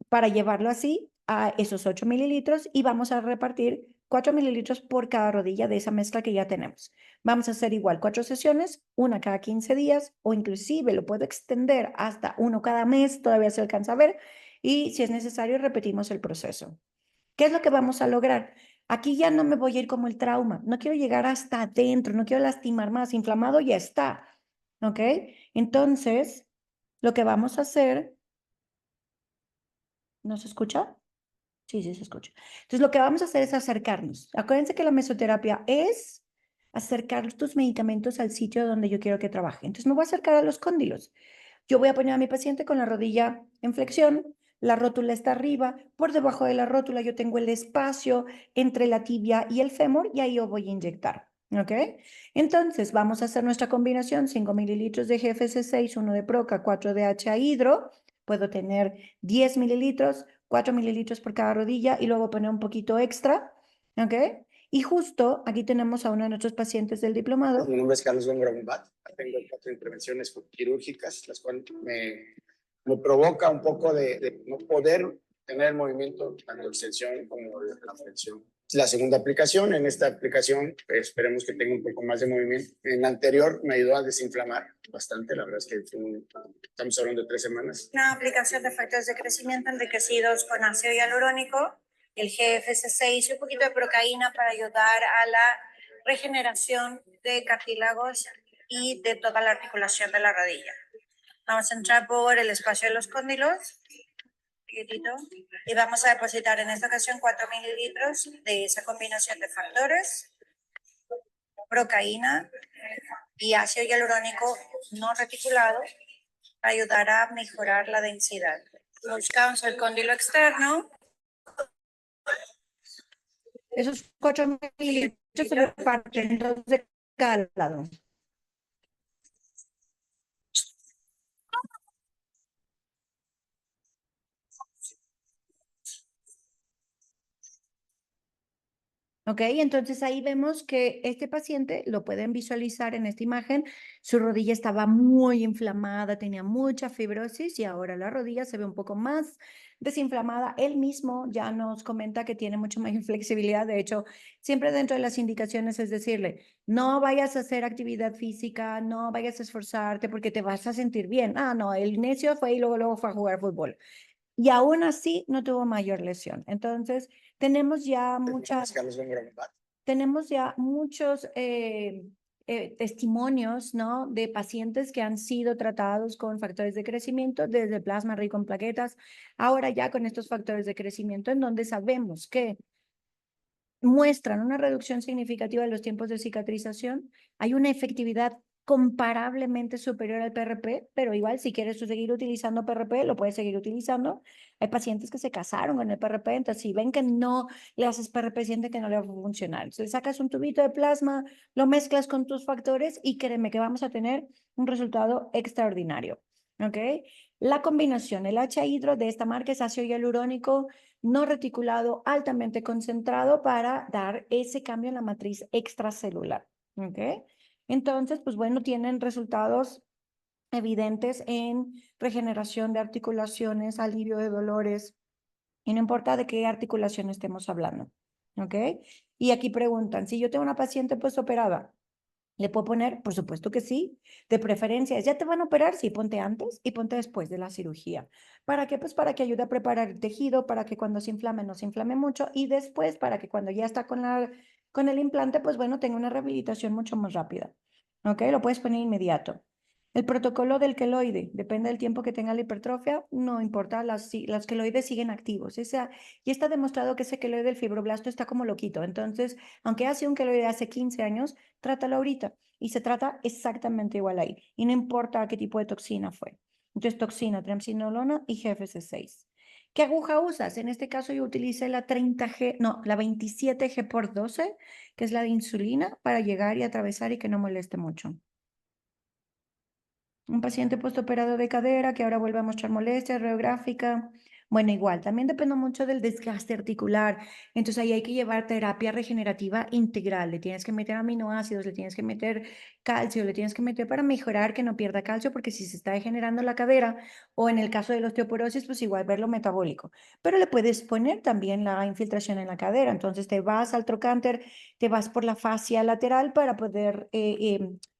Para llevarlo así a esos 8 mililitros y vamos a repartir 4 mililitros por cada rodilla de esa mezcla que ya tenemos. Vamos a hacer igual 4 sesiones, una cada 15 días, o inclusive lo puedo extender hasta uno cada mes, todavía se alcanza a ver, y si es necesario repetimos el proceso. ¿Qué es lo que vamos a lograr? Aquí ya no me voy a ir como el trauma, no quiero llegar hasta adentro, no quiero lastimar más, inflamado ya está, ¿ok? Entonces, lo que vamos a hacer, ¿no se escucha? Sí, sí se escucha. Entonces, lo que vamos a hacer es acercarnos. Acuérdense que la mesoterapia es acercar tus medicamentos al sitio donde yo quiero que trabaje. Entonces, me voy a acercar a los cóndilos. Yo voy a poner a mi paciente con la rodilla en flexión, la rótula está arriba, por debajo de la rótula yo tengo el espacio entre la tibia y el fémur y ahí yo voy a inyectar, ¿ok? Entonces vamos a hacer nuestra combinación, 5 mililitros de GFC6, 1 de Proca, 4 de HA hidro, puedo tener 10 mililitros, 4 mililitros por cada rodilla y luego poner un poquito extra, ¿ok? Y justo aquí tenemos a uno de nuestros pacientes del diplomado. Mi nombre es Carlos Góngora Bombat. Tengo 4 intervenciones quirúrgicas, las cuales me provoca un poco de no poder tener movimiento, tanto extensión como la flexión. La segunda aplicación, en esta aplicación esperemos que tenga un poco más de movimiento. En la anterior me ayudó a desinflamar bastante, la verdad es que estamos hablando de 3 semanas. Una aplicación de factores de crecimiento enriquecidos con ácido hialurónico, el GFC6 y un poquito de procaína para ayudar a la regeneración de cartílagos y de toda la articulación de la rodilla. Vamos a entrar por el espacio de los cóndilos, y vamos a depositar en esta ocasión 4 mililitros de esa combinación de factores, procaína y ácido hialurónico no reticulado para ayudar a mejorar la densidad. Buscamos el cóndilo externo. Esos 4 mililitros se reparten 2 de cada lado. ¿Ok? Entonces ahí vemos que este paciente, lo pueden visualizar en esta imagen, su rodilla estaba muy inflamada, tenía mucha fibrosis y ahora la rodilla se ve un poco más desinflamada. Él mismo ya nos comenta que tiene mucho mayor flexibilidad. De hecho, siempre dentro de las indicaciones es decirle, no vayas a hacer actividad física, no vayas a esforzarte porque te vas a sentir bien. Ah, no, el necio fue y luego fue a jugar fútbol. Y aún así no tuvo mayor lesión. Entonces, tenemos ya muchos testimonios, ¿no? De pacientes que han sido tratados con factores de crecimiento, desde plasma rico en plaquetas, ahora ya con estos factores de crecimiento, en donde sabemos que muestran una reducción significativa de los tiempos de cicatrización, hay una efectividad comparablemente superior al PRP, pero igual si quieres seguir utilizando PRP, lo puedes seguir utilizando. Hay pacientes que se casaron con el PRP, entonces si ven que no le haces PRP, sienten que no le va a funcionar. Entonces sacas un tubito de plasma, lo mezclas con tus factores y créeme que vamos a tener un resultado extraordinario, ¿ok? La combinación, el H-hidro de esta marca es ácido hialurónico no reticulado, altamente concentrado para dar ese cambio en la matriz extracelular, ¿ok? Entonces, pues bueno, tienen resultados evidentes en regeneración de articulaciones, alivio de dolores, y no importa de qué articulación estemos hablando, ¿ok? Y aquí preguntan, si yo tengo una paciente postoperada, ¿le puedo poner? Por supuesto que sí. De preferencia, ¿ya te van a operar? Sí, ponte antes y ponte después de la cirugía. ¿Para qué? Pues para que ayude a preparar el tejido, para que cuando se inflame no se inflame mucho y después para que cuando ya está con el implante, pues bueno, tenga una rehabilitación mucho más rápida. ¿Ok? Lo puedes poner inmediato. El protocolo del queloide, depende del tiempo que tenga la hipertrofia, no importa, las queloides siguen activos. Y está demostrado que ese queloide del fibroblasto está como loquito. Entonces, aunque hace un queloide hace 15 años, trátalo ahorita. Y se trata exactamente igual ahí. Y no importa qué tipo de toxina fue. Entonces, toxina, triamcinolona y GFC6. ¿Qué aguja usas? En este caso yo utilicé la 30G, no, la 27G por 12, que es la de insulina, para llegar y atravesar y que no moleste mucho. Un paciente postoperado de cadera que ahora vuelve a mostrar molestia radiográfica, Bueno, igual, también depende mucho del desgaste articular. Entonces ahí hay que llevar terapia regenerativa integral. Le tienes que meter aminoácidos, le tienes que meter calcio, le tienes que meter para mejorar que no pierda calcio, porque si se está degenerando la cadera, o en el caso de la osteoporosis, pues igual ver lo metabólico. Pero le puedes poner también la infiltración en la cadera. Entonces te vas al trocánter, te vas por la fascia lateral para poder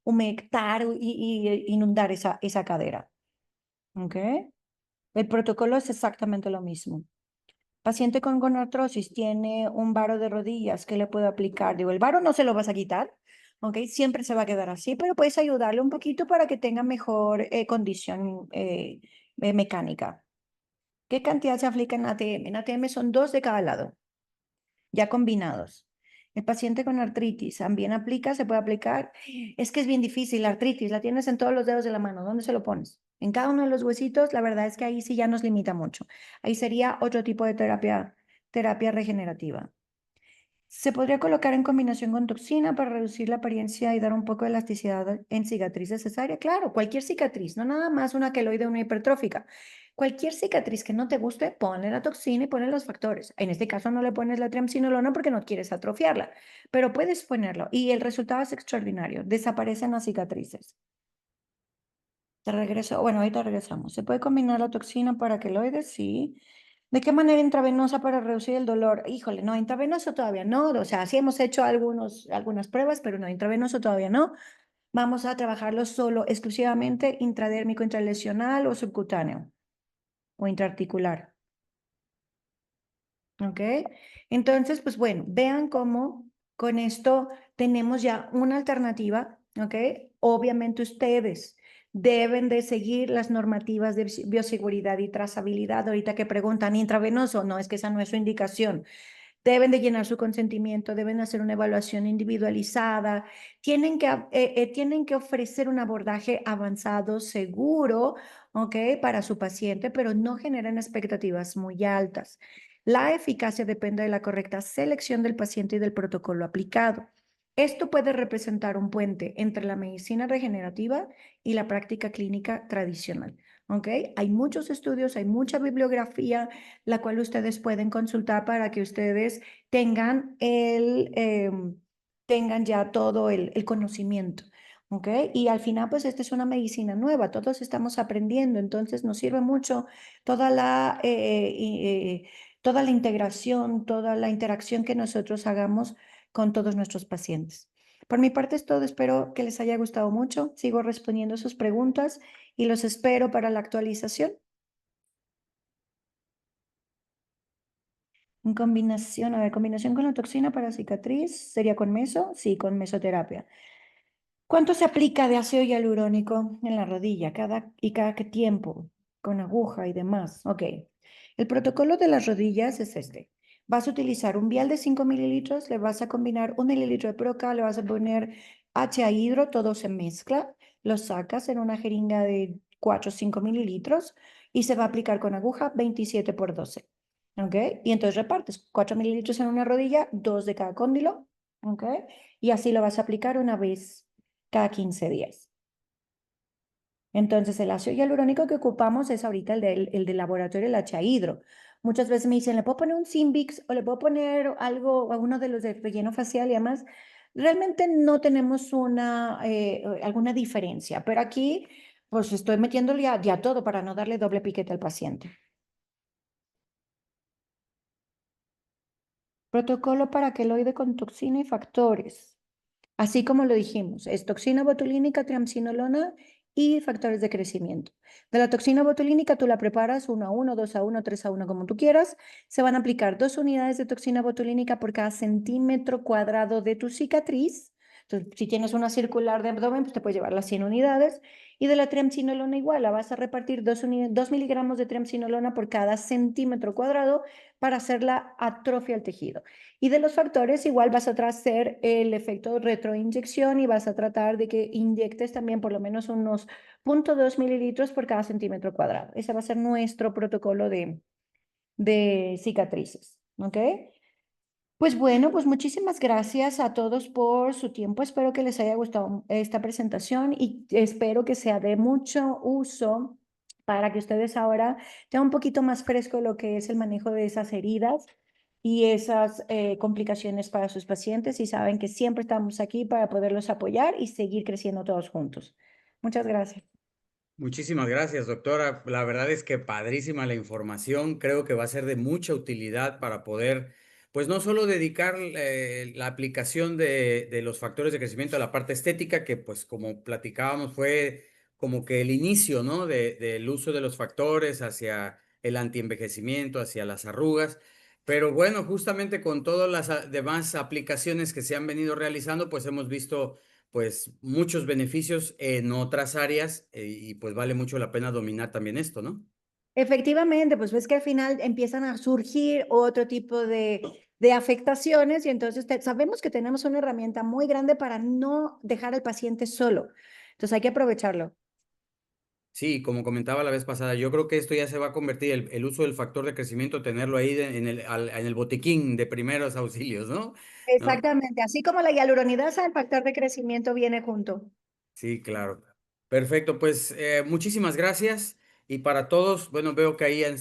humectar y inundar esa cadera. ¿Ok? El protocolo es exactamente lo mismo. Paciente con gonartrosis tiene un varo de rodillas que le puedo aplicar. Digo, el varo no se lo vas a quitar, ¿ok? Siempre se va a quedar así, pero puedes ayudarle un poquito para que tenga mejor condición mecánica. ¿Qué cantidad se aplica en ATM? En ATM son 2 de cada lado, ya combinados. El paciente con artritis también aplica, se puede aplicar. Es que es bien difícil, la artritis la tienes en todos los dedos de la mano. ¿Dónde se lo pones? En cada uno de los huesitos, la verdad es que ahí sí ya nos limita mucho. Ahí sería otro tipo de terapia regenerativa. Se podría colocar en combinación con toxina para reducir la apariencia y dar un poco de elasticidad en cicatrices cesárea. Claro, cualquier cicatriz, no nada más una queloide o una hipertrófica. Cualquier cicatriz que no te guste, ponle la toxina y ponle los factores. En este caso no le pones la triamcinolona porque no quieres atrofiarla, pero puedes ponerlo y el resultado es extraordinario. Desaparecen las cicatrices. Te regreso, bueno, ahorita regresamos. ¿Se puede combinar la toxina para queloides? Sí. ¿De qué manera intravenosa para reducir el dolor? Híjole, no, intravenoso todavía no. O sea, sí hemos hecho algunas pruebas, pero no, intravenoso todavía no. Vamos a trabajarlo solo, exclusivamente intradérmico, intralesional o subcutáneo o intraarticular. ¿Ok? Entonces, pues bueno, vean cómo con esto tenemos ya una alternativa, ¿ok? Obviamente ustedes deben de seguir las normativas de bioseguridad y trazabilidad. Ahorita que preguntan, ¿intravenoso? No, es que esa no es su indicación. Deben de llenar su consentimiento, deben hacer una evaluación individualizada, tienen que ofrecer un abordaje avanzado, seguro, ¿ok? Para su paciente, pero no generen expectativas muy altas. La eficacia depende de la correcta selección del paciente y del protocolo aplicado. Esto puede representar un puente entre la medicina regenerativa y la práctica clínica tradicional. ¿Ok? Hay muchos estudios, hay mucha bibliografía, la cual ustedes pueden consultar para que ustedes tengan ya todo el conocimiento. ¿Ok? Y al final, pues esta es una medicina nueva, todos estamos aprendiendo, entonces nos sirve mucho toda toda la integración, toda la interacción que nosotros hagamos con todos nuestros pacientes. Por mi parte es todo, espero que les haya gustado mucho, sigo respondiendo sus preguntas y los espero para la actualización. En combinación, a ver, combinación con la toxina para cicatriz, ¿sería con meso? Sí, con mesoterapia. ¿Cuánto se aplica de ácido hialurónico en la rodilla? ¿Cada qué tiempo? Con aguja y demás. Ok. El protocolo de las rodillas es este. Vas a utilizar un vial de 5 mililitros, le vas a combinar 1 mililitro de Proca, le vas a poner HA hidro, todo se mezcla, lo sacas en una jeringa de 4 o 5 mililitros y se va a aplicar con aguja 27 por 12. ¿Ok? Y entonces repartes 4 mililitros en una rodilla, 2 de cada cóndilo. ¿Ok? Y así lo vas a aplicar una vez cada 15 días. Entonces, el ácido hialurónico que ocupamos es ahorita el del laboratorio, el HA-hidro. Muchas veces me dicen, ¿le puedo poner un Simbix o le puedo poner algo, a uno de los de relleno facial y demás? Realmente no tenemos alguna diferencia, pero aquí pues estoy metiéndole ya todo para no darle doble piquete al paciente. Protocolo para queloide con toxina y factores. Así como lo dijimos, es toxina botulínica, triamcinolona y factores de crecimiento. De la toxina botulínica tú la preparas 1 a 1, 2 a 1, 3 a 1, como tú quieras. Se van a aplicar 2 unidades de toxina botulínica por cada centímetro cuadrado de tu cicatriz. Entonces, si tienes una circular de abdomen, pues te puedes llevar las 100 unidades. Y de la triamcinolona igual, la vas a repartir 2 miligramos de triamcinolona por cada centímetro cuadrado para hacer la atrofia al tejido. Y de los factores, igual vas a hacer el efecto retroinyección y vas a tratar de que inyectes también por lo menos unos 0,2 mililitros por cada centímetro cuadrado. Ese va a ser nuestro protocolo de cicatrices. ¿Ok? Pues bueno, pues muchísimas gracias a todos por su tiempo. Espero que les haya gustado esta presentación y espero que sea de mucho uso para que ustedes ahora tengan un poquito más fresco lo que es el manejo de esas heridas y esas complicaciones para sus pacientes y saben que siempre estamos aquí para poderlos apoyar y seguir creciendo todos juntos. Muchas gracias. Muchísimas gracias, doctora. La verdad es que padrísima la información. Creo que va a ser de mucha utilidad para poder, pues no solo dedicar la aplicación de los factores de crecimiento a la parte estética, que pues como platicábamos fue como que el inicio, ¿no? Del uso de los factores hacia el antienvejecimiento, hacia las arrugas. Pero bueno, justamente con todas las demás aplicaciones que se han venido realizando, pues hemos visto pues muchos beneficios en otras áreas y pues vale mucho la pena dominar también esto, ¿no? Efectivamente, pues ves que al final empiezan a surgir otro tipo de afectaciones y entonces sabemos que tenemos una herramienta muy grande para no dejar al paciente solo. Entonces hay que aprovecharlo. Sí, como comentaba la vez pasada, yo creo que esto ya se va a convertir, el uso del factor de crecimiento, tenerlo ahí en el botiquín de primeros auxilios, ¿no? ¿No? Exactamente, así como la hialuronidasa, el factor de crecimiento viene junto. Sí, claro. Perfecto, pues muchísimas gracias. Y para todos, bueno, veo que ahí han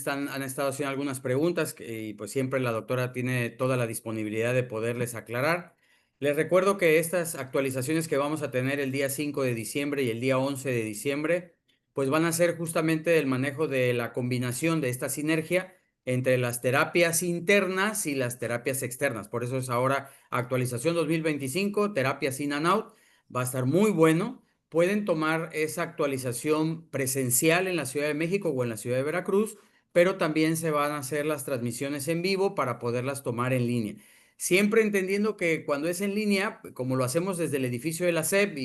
estado haciendo algunas preguntas y pues siempre la doctora tiene toda la disponibilidad de poderles aclarar. Les recuerdo que estas actualizaciones que vamos a tener el día 5 de diciembre y el día 11 de diciembre, pues van a ser justamente el manejo de la combinación de esta sinergia entre las terapias internas y las terapias externas. Por eso es ahora actualización 2025, terapias in and out. Va a estar muy bueno. Pueden tomar esa actualización presencial en la Ciudad de México o en la Ciudad de Veracruz, pero también se van a hacer las transmisiones en vivo para poderlas tomar en línea. Siempre entendiendo que cuando es en línea, como lo hacemos desde el edificio de la SEP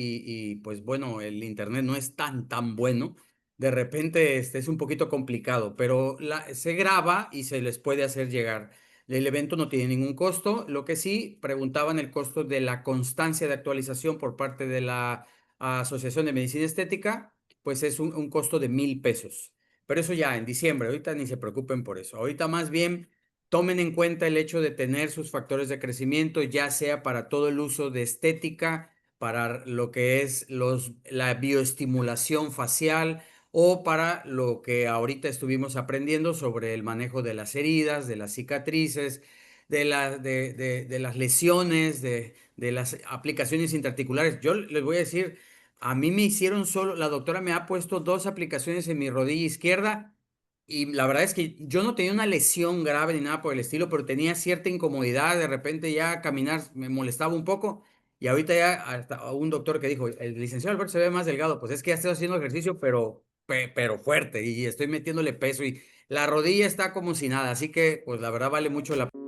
pues bueno, el internet no es tan bueno, de repente es un poquito complicado, pero se graba y se les puede hacer llegar. El evento no tiene ningún costo. Lo que sí preguntaban el costo de la constancia de actualización por parte de la Asociación de Medicina Estética, pues es un costo de 1,000 pesos. Pero eso ya en diciembre, ahorita ni se preocupen por eso. Ahorita más bien tomen en cuenta el hecho de tener sus factores de crecimiento, ya sea para todo el uso de estética, para lo que es la bioestimulación facial o para lo que ahorita estuvimos aprendiendo sobre el manejo de las heridas, de las cicatrices, de las lesiones, de las aplicaciones intraarticulares. Yo les voy a decir, a mí me hicieron solo, la doctora me ha puesto 2 aplicaciones en mi rodilla izquierda y la verdad es que yo no tenía una lesión grave ni nada por el estilo, pero tenía cierta incomodidad, de repente ya caminar me molestaba un poco y ahorita ya hasta un doctor que dijo, el licenciado Alberto se ve más delgado, pues es que ya estoy haciendo ejercicio, pero fuerte y estoy metiéndole peso y la rodilla está como si nada, así que pues la verdad vale mucho la pena.